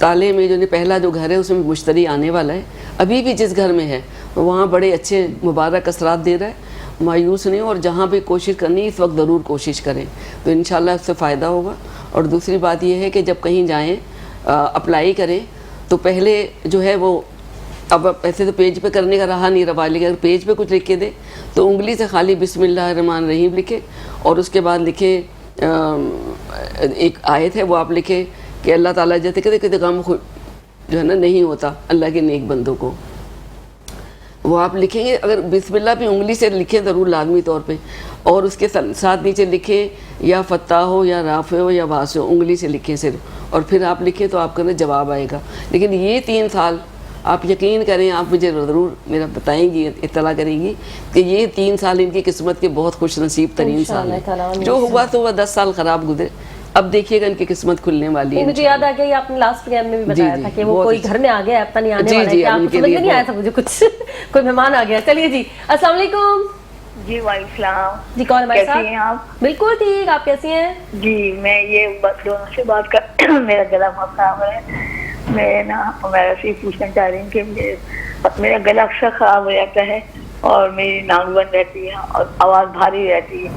ताले में जो पहला जो घर है उसमें मुश्तरी आने वाला है, अभी भी जिस घर में है वहाँ बड़े अच्छे मुबारक असरात दे रहा है, मायूस नहीं हो, और जहाँ भी कोशिश करनी इस वक्त ज़रूर कोशिश करें, तो इंशाल्लाह उससे फ़ायदा होगा। और दूसरी बात यह है कि जब कहीं जाएं, अप्लाई करें, तो पहले जो है वो, अब ऐसे तो पेज पे करने का रहा नहीं रवाज, लेकिन अगर पेज पे कुछ लिख के दे तो उंगली से खाली बिस्मिल्लाहिर्रहमानिर्रहीम लिखे, और उसके बाद लिखे एक आयत है वो आप लिखे कि अल्लाह ताला जैसे कहते गम जो है ना नहीं होता अल्लाह के नेक बंदों को, वो आप लिखेंगे। अगर बिस्मिल्लाह भी उंगली से लिखें ज़रूर लाजमी तौर पे, और उसके साथ नीचे लिखें या फ़त्ताह हो या राफ़े हो या वास हो, उंगली से लिखें सिर्फ, और फिर आप लिखें तो आपका ना जवाब आएगा। लेकिन ये 3 साल आप यकीन करें, आप मुझे ज़रूर मेरा बताएंगी, इत्तला करेंगी कि ये 3 साल इनकी किस्मत के बहुत खुश नसीब तरीन साल है। जो हुआ तो वह 10 साल ख़राब गुजरे, अब देखिएगा इनकी किस्मत खुलने वाली है। मुझे याद आ गया, आपने लास्ट प्रोग्राम में भी बताया था कि वो कोई घर में आ गया, पता नहीं आने वाला है क्या, आपको समझ में नहीं आया था मुझे कुछ कोई मेहमान आ गया। चलिए जी, अस्सलाम वालेकुम। जी वालेकुम जी, कौन हमारे साथ? कैसी हैं आप? बिल्कुल ठीक, आप कैसी हैं? जी, मैं ये दोनों से बात कर मेरा गला बहुत खराब है। मैं ऐसे ही पूछना चाह रही हूँ कि मेरा गला अक्सर खराब हो जाता है और मेरी नाक बंद रहती है और आवाज़ भारी रहती है।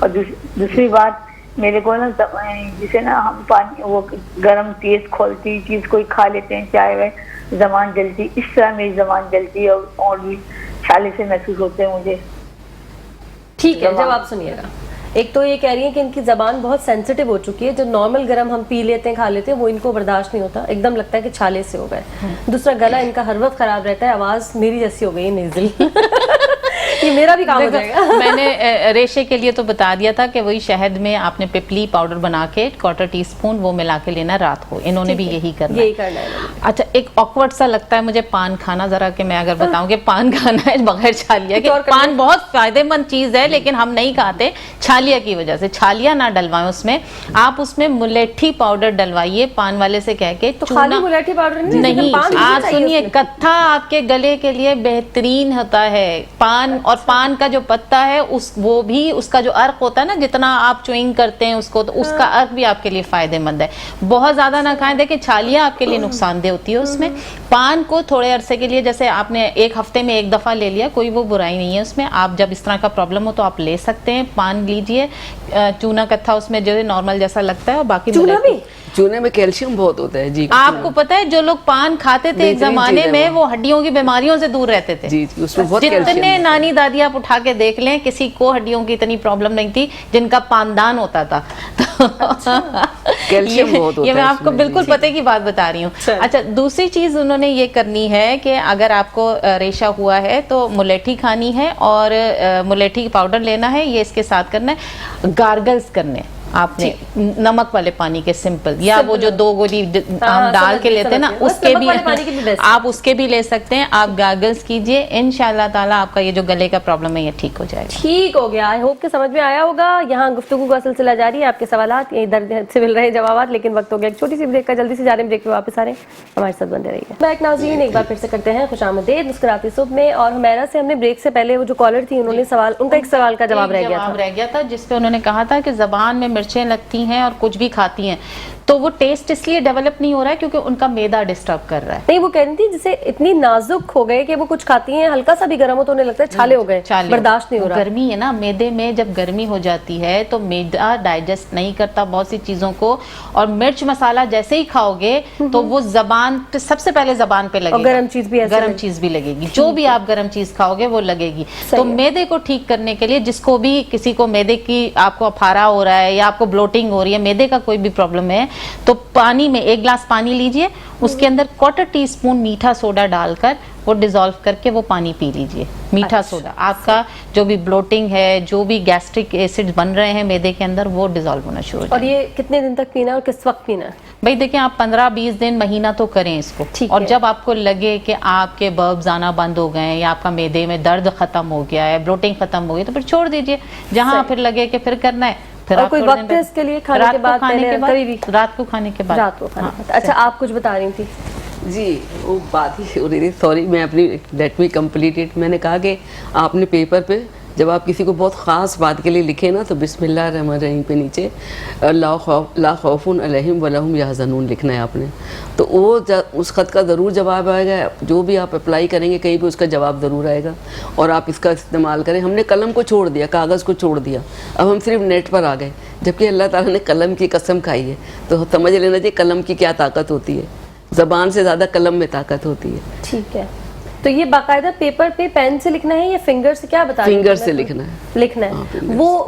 और दूसरी बात, मेरे को ना जिसे ना हम पानी वो गर्म तेज खोलती चीज़ कोई खा लेते हैं, चाय में ज़बान जलती, इस तरह मेरी ज़बान जलती है और भी छाले से महसूस होते हैं मुझे। ठीक है, जवाब सुनिएगा। एक तो ये कह रही है कि इनकी ज़बान बहुत सेंसिटिव हो चुकी है, जो नॉर्मल गरम हम पी लेते हैं खा लेते हैं वो इनको बर्दाश्त नहीं होता, एकदम लगता है कि छाले से हो गए। दूसरा, गला इनका हर वक्त खराब रहता है, आवाज़ मेरी जैसी हो गई नेज़ल ये मेरा भी काम हो जाएगा। मैंने रेशे के लिए तो बता दिया था कि वही शहद में आपने पिपली पाउडर बना के 1/4 टीस्पून वो मिला के लेना रात को, इन्होंने भी यही करना है। अच्छा, एक ऑकवर्ड सा लगता है मुझे पान खाना, जरा कि मैं अगर बताऊं कि पान खाना है बगैर छालिया के, पान बहुत फायदेमंद चीज है लेकिन हम नहीं खाते छालिया की वजह से। छालिया ना डलवाएं उसमें, आप उसमें मुलेठी पाउडर डलवाइए पान वाले से कह के। तो खाली मुलेठी पाउडर नहीं, आप सुनिए, कत्था आपके गले के लिए बेहतरीन होता है। पान और पान का जो पत्ता है वो भी उसका जो अर्क होता है ना, जितना आप च्युइंग करते हैं उसको, तो उसका अर्क भी आपके लिए फायदेमंद है। बहुत ज्यादा ना खाएं, देखिए छालियां आपके लिए नुकसानदेह होती है उसमें। पान को थोड़े अरसे के लिए, जैसे आपने 1 हफ्ते में 1 दफा ले लिया, कोई वो बुराई नहीं है उसमें। आप जब इस तरह का प्रॉब्लम हो तो आप ले सकते हैं, पान लीजिए, चूना कत्था उसमें जो है नॉर्मल जैसा लगता है, और बाकी चूने में कैल्शियम बहुत होता है जी। आपको पता है जो लोग पान खाते थे एक जमाने में, वो हड्डियों की बीमारियों से दूर रहते थे जी, उसमें बहुत जितने नानी दादी आप उठा के देख लें, किसी को हड्डियों की इतनी प्रॉब्लम नहीं थी जिनका पानदान होता था। कैल्शियम बहुत होता है। ये मैं आपको बिल्कुल पते की बात बता रही हूँ। अच्छा, दूसरी चीज उन्होंने ये करनी है कि अगर आपको रेशा हुआ है तो मुलेठी खानी है और मुलेठी पाउडर लेना है, ये इसके साथ करना है। गार्गल्स करने, आपने नमक वाले पानी के सिंपल, या वो जो 2 गोली हम डाल के लेते हैं ना, उसके भी आप उसके भी ले सकते हैं। आप गार्गल्स कीजिए, इंशाल्लाह ताला आपका ये जो गले का प्रॉब्लम है ये ठीक हो जाएगा। ठीक हो गया, आई होप कि समझ में आया होगा। यहाँ गुफ्तगू का सिलसिला जारी है, आपके सवालात यहीं दर्द से मिल रहे हैं जवाब, लेकिन वक्त हो गया एक छोटी सी ब्रेक का। जल्दी से जा रहे हैं ब्रेक पे वापस आ रहे हैं, हमारे साथ बंदे रहिए। बैक नाज़रीन, एक बार फिर से करते हैं खुशामदीद मुस्कुराती सुबह में। और हुमैरा से हमने ब्रेक से पहले वो जो कॉलर थी उन्होंने सवाल, उनका एक सवाल का जवाब रह गया था जिसपे उन्होंने कहा था कि ज़बान में मिर्चें लगती हैं और कुछ भी खाती हैं तो वो टेस्ट इसलिए डेवलप नहीं हो रहा है क्योंकि उनका मैदा डिस्टर्ब कर रहा है। नहीं, वो कह रही थी जैसे इतनी नाजुक हो गए कि वो कुछ खाती हैं, हल्का सा भी गर्म हो तो उन्हें लगता है छाले हो गए, बर्दाश्त नहीं हो रहा। गर्मी है ना, मैदे में जब गर्मी हो जाती है तो मैदा डाइजेस्ट नहीं करता बहुत सी चीजों को, और मिर्च मसाला जैसे ही खाओगे तो वो जबान पे, सबसे पहले जबान पे लगेगा, गरम चीज भी लगेगी, जो भी आप गरम चीज खाओगे वो लगेगी। तो मैदे को ठीक करने के लिए, जिसको भी किसी को मैदे की आपको अफारा हो रहा है या आपको ब्लोटिंग हो रही है, मैदे का कोई भी प्रॉब्लम है, तो पानी में 1 गिलास पानी लीजिए, उसके अंदर 1/4 टीस्पून मीठा सोडा डालकर वो डिसॉल्व करके वो पानी पी लीजिए। मीठा सोडा, आपका जो भी ब्लोटिंग है, जो भी गैस्ट्रिक एसिड बन रहे हैं मैदे के अंदर, वो डिसॉल्व होना शुरू हो जाए। और ये कितने दिन तक पीना है और किस वक्त पीना है? भाई देखिए, आप 15-20 दिन, महीना तो करें इसको, और जब आपको लगे कि आपके बर्ब्स आना बंद हो गए या आपका मैदे में दर्द खत्म हो गया है, ब्लोटिंग खत्म हो गई, तो फिर छोड़ दीजिए। जहां फिर लगे कि फिर करना है, फिर कोई वक्त है इसके लिए? खाने के बाद, रात को खाने के बाद। अच्छा, आप कुछ बता रही थी जी, वो बात ही हो रही थी, सॉरी, मैं अपनी लेट मी कंप्लीट इट। मैंने कहा कि आपने पेपर पे जब आप किसी को बहुत ख़ास बात के लिए लिखे ना, तो बिस्मिल्लाहिर्रहमानिर्रहीम पे नीचे ला खौफुन अलैहिम वलहुम यहज़नून लिखना है आपने। तो वो उस ख़त का ज़रूर जवाब आएगा, जो भी आप अप्लाई करेंगे कहीं पे उसका जवाब ज़रूर आएगा, और आप इसका इस्तेमाल करें। हमने कलम को छोड़ दिया, कागज़ को छोड़ दिया, अब हम सिर्फ नेट पर आ गए, जबकि अल्लाह ताला ने कलम की कसम खाई है। तो समझ लेना चाहिए कलम की क्या ताकत होती है, ज़बान से ज़्यादा कलम में ताकत होती है। ठीक है, तो ये बाकायदा पेपर पे पेन से लिखना है या फिंगर से? क्या बता रहे हैं? फिंगर से लिखना है। हाँ,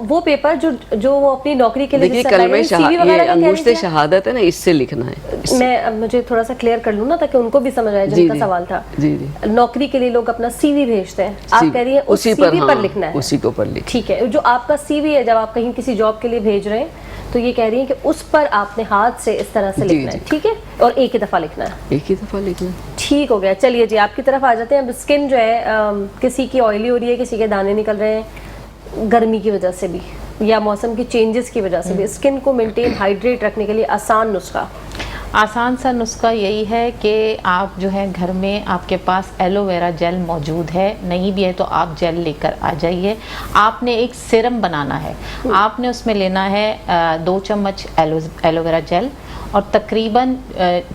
वो पेपर जो वो अपनी नौकरी के लिए, देखिए अंगूठे शहादत है ना, इससे लिखना है। मैं अब मुझे थोड़ा सा क्लियर कर लूँ ना, ताकि उनको भी समझ आए जिनका सवाल था। जी। नौकरी के लिए लोग अपना सीवी भेजते हैं, आप कह रही हैं उस सीवी पर लिखना है? उसी को पर लिख। ठीक है, जो आपका सीवी है, जब आप कहीं किसी जॉब के लिए भेज रहे हैं, तो ये कह रही हैं कि उस पर आपने हाथ से इस तरह से लिखना है, ठीक है, और एक ही दफा लिखना है। एक ही दफा लिखना। ठीक हो गया। चलिए जी, आपकी तरफ आ जाते हैं। अब स्किन जो है, किसी की ऑयली हो रही है, किसी के दाने निकल रहे हैं गर्मी की वजह से भी या मौसम की चेंजेस की वजह से भी, स्किन को मेंटेन हाइड्रेट रखने के लिए आसान सा नुस्खा यही है कि आप जो है घर में आपके पास एलोवेरा जेल मौजूद है, नहीं भी है तो आप जेल लेकर आ जाइए। आपने एक सिरम बनाना है, आपने उसमें लेना है 2 चम्मच एलोवेरा जेल, और तकरीबन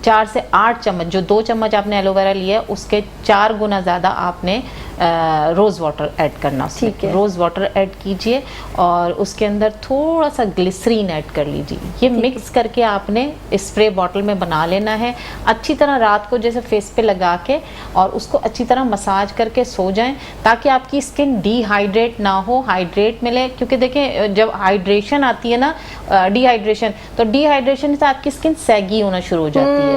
4 से 8 चम्मच, जो 2 चम्मच आपने एलोवेरा लिया है उसके 4 गुना ज़्यादा आपने रोज़ वाटर ऐड करना। ठीक है, रोज़ वाटर ऐड कीजिए और उसके अंदर थोड़ा सा ग्लिसरीन ऐड कर लीजिए। ये मिक्स करके आपने स्प्रे बॉटल में बना लेना है। अच्छी तरह रात को जैसे फेस पे लगा के और उसको अच्छी तरह मसाज करके सो जाएं, ताकि आपकी स्किन डिहाइड्रेट ना हो, हाइड्रेट मिले। क्योंकि देखें, जब हाइड्रेशन आती है ना, डिहाइड्रेशन, तो डिहाइड्रेशन से आपकी स्किन सैगी होना शुरू हो जाती है,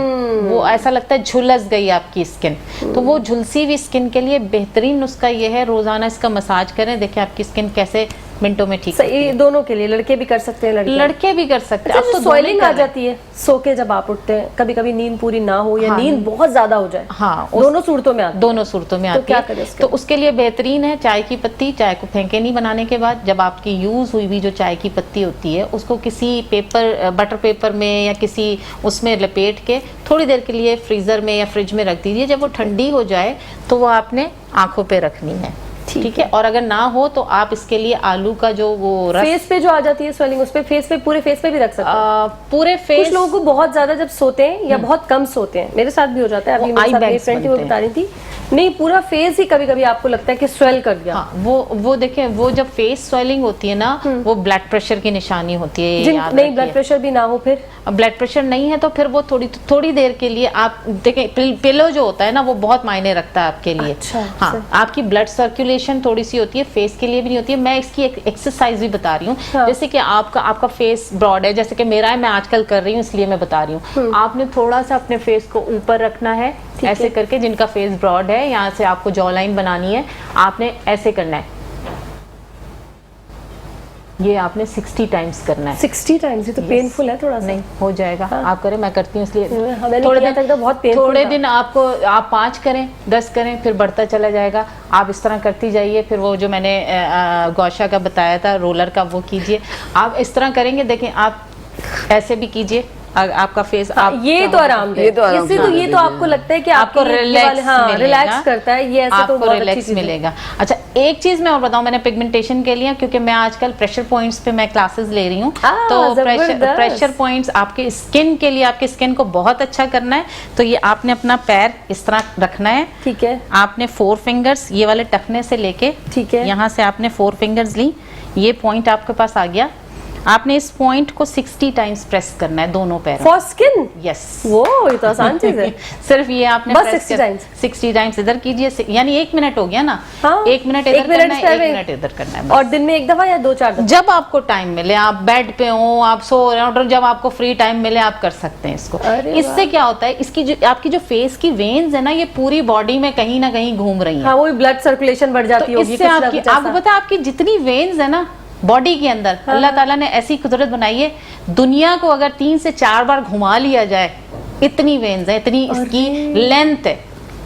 वो ऐसा लगता है झुलस गई आपकी स्किन। तो वो झुलसी हुई स्किन के लिए बेहतरीन नुस्खा ये है, रोजाना इसका मसाज करें, देखिए आपकी स्किन कैसे मिनटों में ठीक है। ये दोनों के लिए, लड़के भी कर सकते हैं, लड़के भी कर सकते हैं। अब तो सॉइलिंग आ जाती है सो के, जब आप उठते हैं, कभी कभी नींद पूरी ना हो या नींद बहुत ज्यादा हो जाए, दोनों सूरतों में आती है। तो उसके लिए बेहतरीन है चाय की पत्ती। चाय को फेंके नहीं बनाने के बाद, जब आपकी यूज हुई भी जो चाय की पत्ती होती है, उसको किसी पेपर, बटर पेपर में या किसी उसमें लपेट के थोड़ी देर के लिए फ्रीजर में या फ्रिज में रख दीजिए। जब वो ठंडी हो जाए तो वो आपने आंखों पे रखनी है, ठीक है। और अगर ना हो तो आप इसके लिए आलू का जो वो रस, फेस पे जो आ जाती है स्वेलिंग, उस पे फेस पे, पूरे फेस पे भी रख सकते हैं। पूरे फेस, कुछ लोगों को बहुत ज्यादा जब सोते हैं या बहुत कम सोते हैं, मेरे साथ भी हो जाता है, अभी मेरे साथ मेरी फ्रेंड थी, वो बता रही थी, नहीं पूरा फेस ही कभी कभी आपको लगता है कि स्वेल कर गया। हाँ, वो देखें, वो जब फेस स्वेलिंग होती है ना, वो ब्लड प्रेशर की निशानी होती है। नहीं, ब्लड प्रेशर भी ना हो, फिर ब्लड प्रेशर नहीं है तो फिर वो थोड़ी देर के लिए आप देखें, पिलो जो होता है ना, वो बहुत मायने रखता है आपके लिए। अच्छा, हाँ, आपकी ब्लड सर्कुलेशन थोड़ी सी होती है, फेस के लिए भी नहीं होती है। मैं इसकी एक एक्सरसाइज भी बता रही हूँ। हाँ। जैसे कि आपका फेस ब्रॉड है, जैसे कि मेरा है, मैं आजकल कर रही हूँ इसलिए मैं बता रही हूँ। आपने थोड़ा सा अपने फेस को ऊपर रखना है, ऐसे करके, जिनका फेस ब्रॉड है, यहाँ से आपको जॉ लाइन बनानी है, आपने ऐसे करना है, یہ آپ نے 60 ٹائمز کرنا ہے. 60 ٹائمز, یہ تو پینفل ہے تھوڑا سا. نہیں ہو جائے گا, آپ کریں, میں کرتی ہوں اس لیے. تھوڑے دن آپ 5 کریں, 10 کریں, پھر بڑھتا چلا جائے گا. آپ اس طرح کرتی جائیے. پھر وہ جو میں نے گوشا کا بتایا تھا رولر کا, وہ کیجئے. آپ اس طرح کریں گے, دیکھیں آپ ایسے بھی کیجئے, آپ کا فیس, یہ تو آرام دہ, یہ تو آپ کو لگتا ہے کہ آپ کو ریلیکس کرتا ہے, یہ ایسے تو آپ کو ریلیکس ملے گا. اچھا ایک چیز میں اور بتاؤں, میں نے پگمنٹیشن کے لیے, کیونکہ میں آج کل پریشر پوائنٹس پہ میں کلاسز لے رہی ہوں, تو پریشر پوائنٹس آپ کے اسکن کے لیے, آپ کے اسکن کو بہت اچھا کرنا ہے. تو یہ آپ نے اپنا پیر اس طرح رکھنا ہے, ٹھیک ہے. آپ نے 4 فنگرز یہ والے ٹخنے سے لے کے, ٹھیک ہے, یہاں سے آپ نے 4 فنگرز لی, یہ پوائنٹ آپ کے پاس آ گیا. آپ نے اس پوائنٹ کو 60 ٹائمز پریس کرنا ہے دونوں پیروں. فار اسکن, یس, وہ یہ تو آسان چیز ہے. صرف یہ آپ نے بس 60 ٹائمز ادھر کیجئے, یعنی 1 منٹ ہو گیا نا, 1 منٹ ادھر کرنا ہے, 1 منٹ ادھر کرنا ہے. اور دن میں ایک دفعہ یا 2-4 دفعہ, جب آپ کو ٹائم ملے, آپ بیڈ پہ ہوں, آپ سو رہے ہیں, جب آپ کو فری ٹائم ملے آپ کر سکتے ہیں اس کو. اس سے کیا ہوتا ہے, اس کی جو آپ کی جو فیس کی وینز ہے نا, یہ پوری باڈی میں کہیں نہ کہیں گھوم رہی ہیں. ہاں, وہی بلڈ سرکولیشن بڑھ جاتی ہوگی. اس سے آپ کو پتا, آپ کی جتنی وینز ہے نا باڈی کے اندر, اللہ تعالیٰ نے ایسی قدرت بنائی ہے, دنیا کو اگر 3 سے 4 بار گھما لیا جائے, اتنی وینز ہیں, اتنی اس کی لینتھ ہے.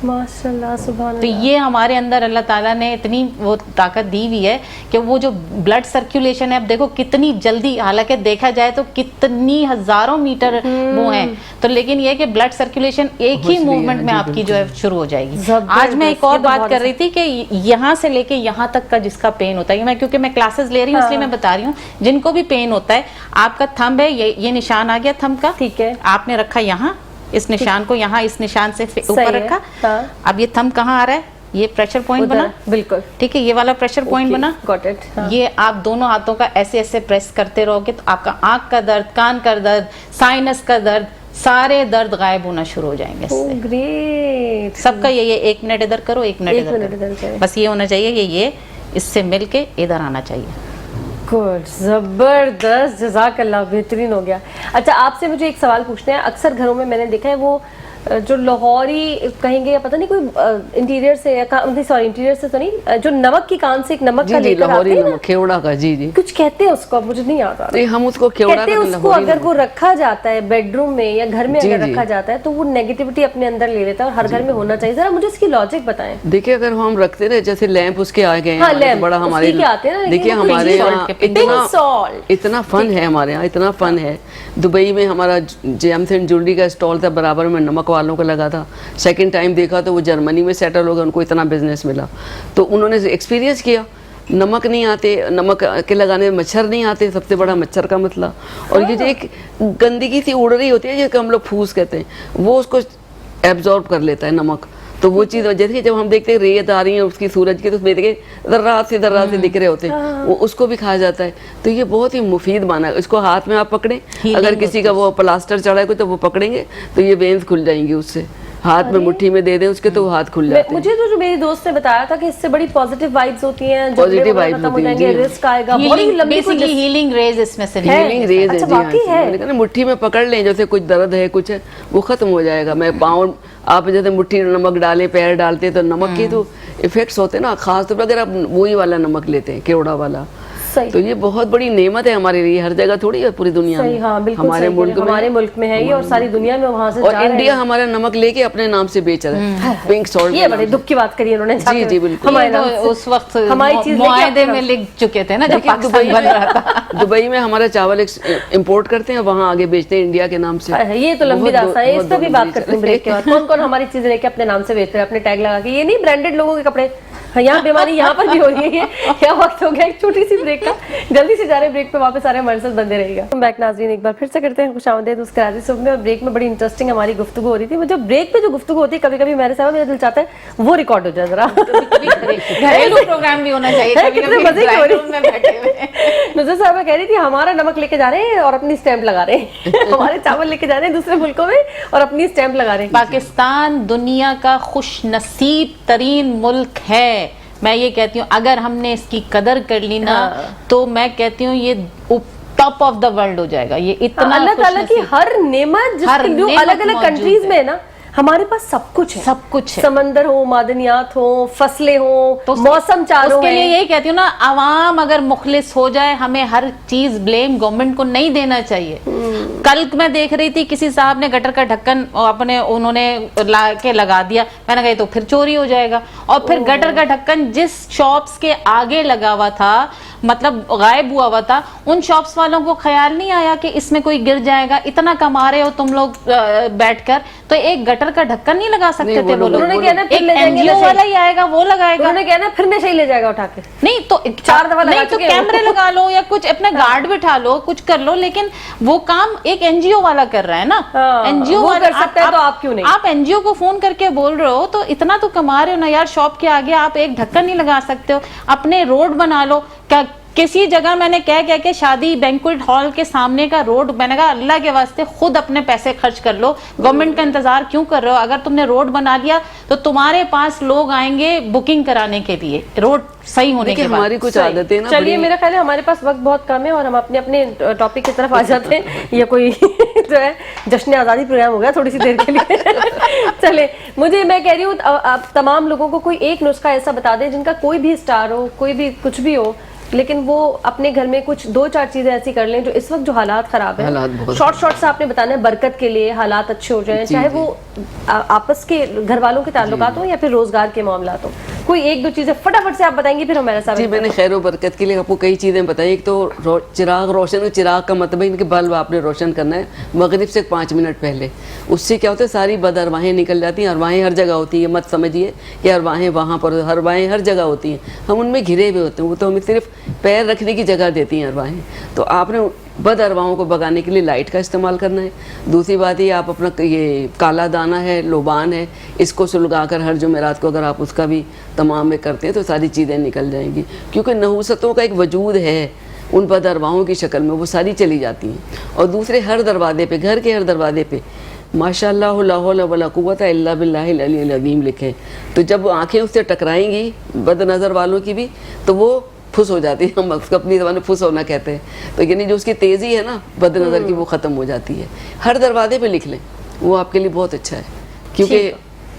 ماشاءاللہ, سبحان تو یہ ہمارے اندر اللہ تعالیٰ نے اتنی وہ طاقت دی ہوئی ہے کہ وہ جو بلڈ سرکولیشن ہے, اب دیکھو کتنی جلدی, حالانکہ دیکھا جائے تو کتنی ہزاروں میٹر وہ ہیں, تو لیکن یہ کہ بلڈ سرکولیشن ایک ہی موومنٹ میں آپ کی جو ہے شروع ہو جائے گی. آج میں ایک اور بات کر رہی تھی کہ یہاں سے لے کے یہاں تک کا جس کا پین ہوتا ہے, میں کیونکہ میں کلاسز لے رہی ہوں اس لیے میں بتا رہی ہوں, جن کو بھی پین ہوتا ہے, آپ کا تھمب ہے, یہ نشان آ گیا تھمب کا, ٹھیک ہے, آپ نے رکھا یہاں, اس نشان کو یہاں, اس نشان سے اوپر رکھا. اب یہ تھمب کہاں آ رہا ہے, یہ پریشر پوائنٹ بنا, بالکل ٹھیک ہے, یہ والا پریشر پوائنٹ بنا. Got it. یہ آپ دونوں ہاتھوں کا ایسے ایسے پریس کرتے رہو گے تو آپ کا آنکھ کا درد, کان کا درد, سائنس کا درد, سارے درد غائب ہونا شروع ہو جائیں گے. گریٹ. سب کا یہ 1 منٹ ادھر کرو, 1 منٹ ادھر کرو, بس یہ ہونا چاہیے کہ یہ اس سے مل کے ادھر آنا چاہیے. گڈ, زبردست, جزاک اللہ, بہترین ہو گیا. اچھا آپ سے مجھے ایک سوال پوچھنا ہے. اکثر گھروں میں نے دیکھا ہے وہ جو لاہوری کہیں گے یا پتہ نہیں کوئی انٹیریئر سے, سوری انٹیریئر سے تو نہیں, جو نمک کی کان سے ایک نمک کا لے کر آتے ہیں نا, کھیوڑا کا, جی جی کچھ کہتے ہیں اس کو, مجھے نہیں یاد آ رہا. ہم اس کو کھیوڑا کہتے ہیں اس کو اگر وہ رکھا جاتا ہے بیڈ روم میں یا گھر میں اگر رکھا جاتا ہے تو وہ نیگیٹیوٹی اپنے اندر لے لیتا ہے, اور ہر گھر میں ہونا چاہیے. ذرا مجھے اس کی لاجک بتائیں. دیکھیے اگر ہم رکھتے رہے, جیسے لیمپ اس کے آگے ہیں, بڑا ہمارے, دیکھیے ہمارے یہاں اتنا فن ہے, ہمارے یہاں اتنا فن ہے. دبئی میں ہمارا جیمس اینڈ جولری کا اسٹال تھا, برابر میں نمک والوں کا لگا تھا. سیکنڈ ٹائم دیکھا تو وہ جرمنی میں سیٹل ہو گیا, ان کو اتنا بزنس ملا, تو انہوں نے ایکسپیرینس کیا, نمک نہیں آتے, نمک کے لگانے میں مچھر نہیں آتے, سب سے بڑا مچھر کا مسئلہ. اور یہ جو ایک گندگی سی اڑ رہی ہوتی ہے جس کو ہم لوگ پھوس کہتے ہیں, وہ اس کو ایبزارب کر لیتا ہے نمک. تو وہ چیز جیسے جب ہم دیکھتے ہیں ریت آ رہی ہیں اس کی سورج کی, تو اس میں دیکھیں ذرات سے دکھ رہے ہوتے ہیں, وہ اس کو بھی کھا جاتا ہے. تو یہ بہت ہی مفید مانا ہے. اس کو ہاتھ میں آپ پکڑیں, اگر کسی کا وہ پلاسٹر چڑھا ہے کوئی تو وہ پکڑیں گے تو یہ وینز کھل جائیں گی, اس سے ہاتھ میں مٹھی میں دے دیں اس کے تو ہاتھ کھل جاتے ہیں. مجھے تو جو میری دوست نے بتایا تھا کہ اس سے بڑی پازیٹیو وائبز ہوتی ہیں, پازیٹیو وائبز ہوتی ہیں, رسک آئے گا, بڑی لمبی بیسیکلی ہیلنگ ریز اس میں سے, ہیلنگ ریز ہے. اچھا واقعی ہے, مٹھی میں پکڑ لیں, جیسے کچھ درد ہے کچھ ہے وہ ختم ہو جائے گا. میں پاؤں آپ جیسے مٹھی نمک ڈالیں, پیر ڈالتے تو نمک کے تو افیکٹس ہوتے ہیں نا, خاص طور پر اگر آپ وہی والا نمک لیتے ہیں, کیوڑا والا, تو یہ بہت بڑی نعمت ہے ہمارے لیے. ہر جگہ تھوڑی ہے پوری دنیا میں, ہمارے ملک میں ہے یہ, اور ساری دنیا میں وہاں سے. اور انڈیا ہمارا نمک لے کے اپنے نام سے بیچ رہا ہے, پنک سالٹ. یہ بڑے دکھ کی بات کری انہوں نے. جی جی بالکل, اس وقت معاہدے میں لکھ چکے تھے نا جب پاکستان بن رہا تھا. دبئی میں ہمارا چاول امپورٹ کرتے ہیں, وہاں آگے بیچتے ہیں انڈیا کے نام سے. یہ تو لمبی راستہ ہے, اس پہ بھی بات کرتے ہیں بریک کے بعد. کون کون ہماری چیزیں لے کے اپنے نام سے بیچتے ہیں, اپنے ٹیگ لگا کے. یہ نہیں برانڈیڈ لوگوں کے کپڑے, یہاں بیماری یہاں پر بھی ہو رہی ہے. کیا وقت ہو گیا ایک چھوٹی سی بریک کا, جلدی سے جا رہے ہیں بریک پہ, واپس آ رہے ہیں, ہمارے ساتھ بندے رہے گا. بیک ناظرین, ایک بار پھر سے کرتے ہیں خوش آمدید اس کراچی صبح میں. اور بریک میں بڑی انٹرسٹنگ ہماری گفتگو ہو رہی تھی. مجھے بریک پہ جو گفتگو ہوتی ہے کبھی کبھی میرے صاحب میرا دل چاہتا ہے وہ ریکارڈ ہو جائے ذرا, گھریلو پروگرام بھی ہونا چاہیے. نظر صاحبہ کہہ رہی تھی ہمارا نمک لے کے جا رہے ہیں اور اپنی اسٹیمپ لگا رہے ہیں, ہمارے چاول لے کے جا رہے ہیں دوسرے ملکوں میں اور اپنی اسٹیمپ لگا رہے ہیں. پاکستان دنیا کا خوش نصیب ترین ملک ہے. میں یہ کہتی ہوں اگر ہم نے اس کی قدر کر لی نا, تو میں کہتی ہوں یہ ٹاپ آف دا ورلڈ ہو جائے گا. یہ اتنا اللہ تعالیٰ کی ہر نعمت جو الگ الگ کنٹریز میں ہے نا, हमारे पास सब कुछ है, सब कुछ है। समंदर हो, मादनियात हो, फसलें हो, तो मौसम चारों उसके लिए है। यही कहती हूँ ना, आवाम अगर मुखलिस हो जाए, हमें हर चीज ब्लेम गवर्नमेंट को नहीं देना चाहिए। कल मैं देख रही थी किसी साहब ने गटर का ढक्कन अपने उन्होंने ला के लगा दिया, मैंने कहा तो फिर चोरी हो जाएगा। और फिर गटर का ढक्कन जिस शॉप्स के आगे लगा हुआ था, मतलब गायब हुआ हुआ था, उन शॉप्स वालों को ख्याल नहीं आया कि इसमें कोई गिर जाएगा, इतना कमा रहे हो तुम लोग बैठकर, तो एक गटर का ढक्कन नहीं लगा सकते थे वो लोग। उन्होंने कहना एक फिर ले जाएंगे एनजीओ नशे। वाला ही आएगा वो लगाएगा। उन्होंने कहना फिर नशे ही ले जाएगा उठा के। नहीं तो 4 दफा लगा नहीं तो चुके हैं वो। कैमरे लगा लो या कुछ अपने गार्ड बिठा लो, कुछ कर लो, लेकिन वो काम एक एनजीओ वाला कर रहा है ना। हाँ, एनजीओ वो वाला कर सकता है तो आप क्यों नहीं? आप एनजीओ को फोन करके बोल रहे हो तो इतना तो कमा रहे हो ना यार, शॉप के आगे आप एक ढक्कन नहीं लगा सकते हो, अपने रोड बना लो। क्या किसी जगह मैंने कह के शादी बैंक्वेट हॉल के सामने का रोड, मैंने कहा अल्लाह के वास्ते खुद अपने पैसे खर्च कर लो, गवर्नमेंट का इंतजार क्यों कर रहे हो? अगर तुमने रोड बना लिया तो तुम्हारे पास लोग आएंगे बुकिंग कराने के लिए, रोड सही होने के बाद। हमारी कुछ आदतें ना, चलिए मेरा ख्याल है हमारे पास वक्त बहुत कम है और हम अपने अपने टॉपिक की तरफ आ जाते हैं। ये कोई जो है जश्न आज़ादी प्रोग्राम हो गया थोड़ी सी देर के लिए। चले, मैं कह रही हूँ आप तमाम लोगों को कोई एक नुस्खा ऐसा बता दें जिनका कोई भी स्टार हो, कोई भी कुछ भी हो, लेकिन वो अपने घर में कुछ 2-4 चीजें ऐसी कर लें जो इस वक्त जो हालात खराब है, शॉर्ट से आपने बताना है बरकत के लिए, हालात अच्छे हो जाएं, चाहे वो आपस के घर वालों के ताल्लुकात हो या फिर रोजगार के मामलात हो। कोई 1-2 चीजें फटाफट से आप बताएंगे फिर हमारा साहब। जी, मैंने खैर व बरकत के लिए आपको कई चीज़ें बताई। एक तो चिराग रोशन, चिराग का मतलब है इनके बल्ब आपने रोशन करना है मगरिब से 5 मिनट पहले। उससे क्या होता है, सारी बद अरवाहें निकल जाती हैं। अरवाहें हर जगह होती है, मत समझिए कि अरवाहें वहाँ पर, अरवाहें हर जगह होती हैं, हम उनमें घिरे हुए होते हैं, वो तो हमें सिर्फ पैर रखने की जगह देती हैं अरवाहें। तो आपने बद अरवाहों को भगाने के लिए लाइट का इस्तेमाल करना है। दूसरी बात ये, आप अपना ये काला दाना है, लोबान है, इसको सुलगा कर हर जुमेरात को अगर आप उसका भी तमाम में करते हैं तो सारी चीज़ें निकल जाएंगी, क्योंकि नहुसतों का एक वजूद है उन बद अरवाहों की शक्ल में, वो सारी चली जाती हैं। और दूसरे, हर दरवाजे पे, घर के हर दरवाजे पे माशाअल्लाह ला हौला वला कुव्वता इल्ला बिल्लाहिल अलील अज़ीम लिखे, तो जब आंखें उससे टकराएंगी बद नज़र वालों की भी, तो वो फुस हो जाती है। हम अपनी ज़बान में फुस होना कहते हैं, तो यानी जो उसकी तेज़ी है ना बद नज़र की, वो ख़त्म हो जाती है। हर दरवाजे पे लिख लें, वो आपके लिए बहुत अच्छा है, क्योंकि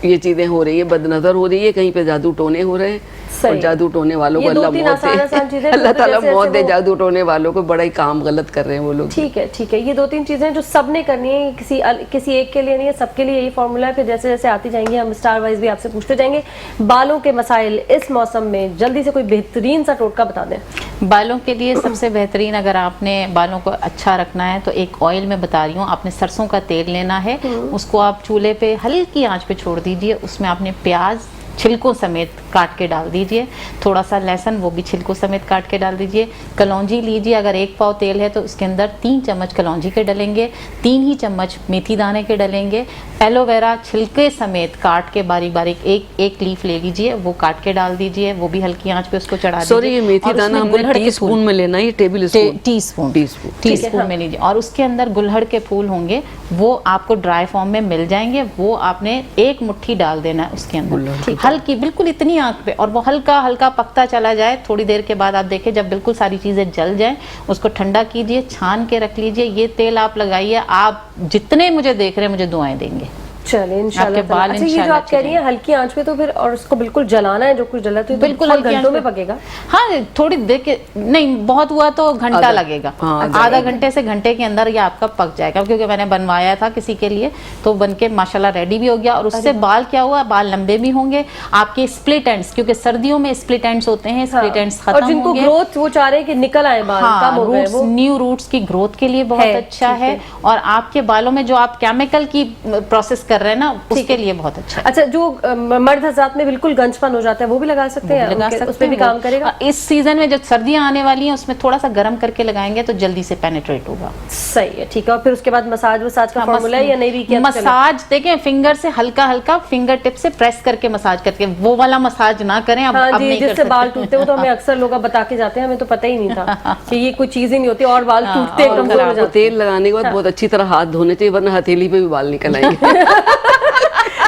ये चीज़ें हो रही है, बद नज़र हो रही है, कहीं पे जादू टोने हो रहे हैं, और जादू टोने वालों को अल्लाह मौत दे, अल्लाह ताला मौत दे जादू टोने वालों को, बड़ा ही काम गलत कर रहे हैं वो लोग। ठीक है, ये 2-3 चीजें जो सब ने करनी है, किसी एक के लिए नहीं है, सबके लिए यही फॉर्मूला है। फिर जैसे जैसे आती जाएंगी हम स्टार वाइज भी आपसे पूछते जाएंगे। बालों के मसाइल इस मौसम में जल्दी से कोई बेहतरीन सा टोटका बता दें। बालों के लिए सबसे बेहतरीन, अगर आपने बालों को अच्छा रखना है तो एक ऑयल में बता रही हूँ, आपने सरसों का तेल लेना है, उसको आप चूल्हे पे हल्की आंच पे छोड़ दीजिए, उसमें आपने प्याज छिलकों समेत काट के डाल दीजिए, थोड़ा सा लहसुन वो भी छिलकों समेत काट के डाल दीजिए, कलौंजी लीजिए, अगर 1 पाव तेल है तो उसके अंदर 3 चम्मच कलौंजी के डलेंगे, 3 ही चम्मच मेथी दाने के डलेंगे, एलोवेरा छिलके समेत काट के बारीक बारीक एक लीफ ले लीजिए, वो काट के डाल दीजिए, वो भी हल्की आंच पे उसको चढ़ा दीजिए। सॉरी, ये मेथी दाना हमने टीस्पून में लेना है, टेबल स्पून, टीस्पून में लीजिए, और उसके अंदर गुलहड़ के फूल होंगे, वो आपको ड्राई फॉर्म में मिल जाएंगे, वो आपने 1 मुट्ठी डाल देना है उसके अंदर, हल्की बिल्कुल इतनी आंच पे, और वो हल्का हल्का पकता चला जाए। थोड़ी देर के बाद आप देखें जब बिल्कुल सारी चीजें जल जाएं, उसको ठंडा कीजिए, छान के रख लीजिए। ये तेल आप लगाइए, आप जितने मुझे देख रहे हैं मुझे दुआएं देंगे। चलिए इंशाल्लाह। आपके बाल अच्छा, ये जो आप कह रही हैं हल्की आंच पे, तो फिर और उसको बिल्कुल जलाना है, जो कुछ जला तो बिल्कुल घंटों में पकेगा। हाँ, थोड़ी देर के नहीं, बहुत हुआ तो घंटा लगेगा, आधा घंटे से घंटे के अंदर ये आपका पक जाएगा, क्योंकि मैंने बनवाया था किसी के लिए, तो बनके माशाल्लाह रेडी भी हो गया। और उससे बाल क्या हुआ, बाल लंबे भी होंगे आपके, स्प्लिट एंड्स, क्योंकि सर्दियों में स्प्लिट एंड्स होते हैं, स्प्लिट एंड्स खत्म और जिनको ग्रोथ वो चाह रहे हैं कि निकल आए बाल, कम हो गए, वो न्यू रूट्स की ग्रोथ के लिए बहुत अच्छा है। और आपके बालों में जो आप केमिकल की प्रोसेस कर रहे हैं ना, उसके लिए बहुत अच्छा है। अच्छा, जो मर्द हज़रात में बिल्कुल गंजपन हो जाता है, वो भी लगा सकते हैं, लगा सकते उस पे भी काम करेगा। इस सीजन में जब सर्दियां आने वाली हैं, उसमें थोड़ा सा गर्म करके लगाएंगे तो जल्दी से पेनिट्रेट होगा। सही है, ठीक है। और फिर उसके बाद मसाज का फॉर्मूला है या नहीं भी किया? मसाज देखें, फिंगर से हल्का हल्का फिंगर टिप से प्रेस करके मसाज करके, वो वाला मसाज ना करें। अब नहीं जिससे बाल टूटते हो, तो हमें अक्सर लोग बता के जाते हैं, हमें तो पता ही नहीं था कि ये कोई चीज ही नहीं होती, और बाल टूटते कमजोर हो जाते हैं। तेल लगाने के बाद बहुत अच्छी तरह हाथ धोने चाहिए, वरना हथेली पे भी बाल निकल आएंगे।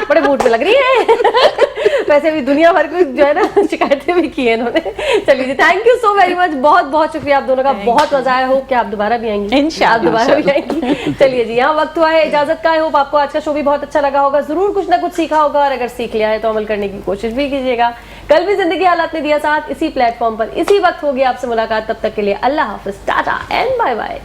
बड़े मूड पे लग रही है। पैसे भी दुनिया भर की जो है ना शिकायतें भी की है इन्होंने। चलिए जी, thank you so very much, बहुत बहुत शुक्रिया आप दोनों का, बहुत मजा आया। होप कि आप दोबारा भी आएंगी, इंशाल्लाह। आप दोबारा भी आएंगी। चलिए जी, यहाँ वक्त हुआ है इजाजत का। होप आपको आज का शो भी बहुत अच्छा लगा होगा, जरूर कुछ ना कुछ सीखा होगा, और अगर सीख लिया है तो अमल करने की कोशिश भी कीजिएगा। कल भी जिंदगी हालात ने दिया साथ, इसी प्लेटफॉर्म पर इसी वक्त होगी आपसे मुलाकात। तब तक के लिए अल्लाह हाफिज, टाटा एंड बाय बाय।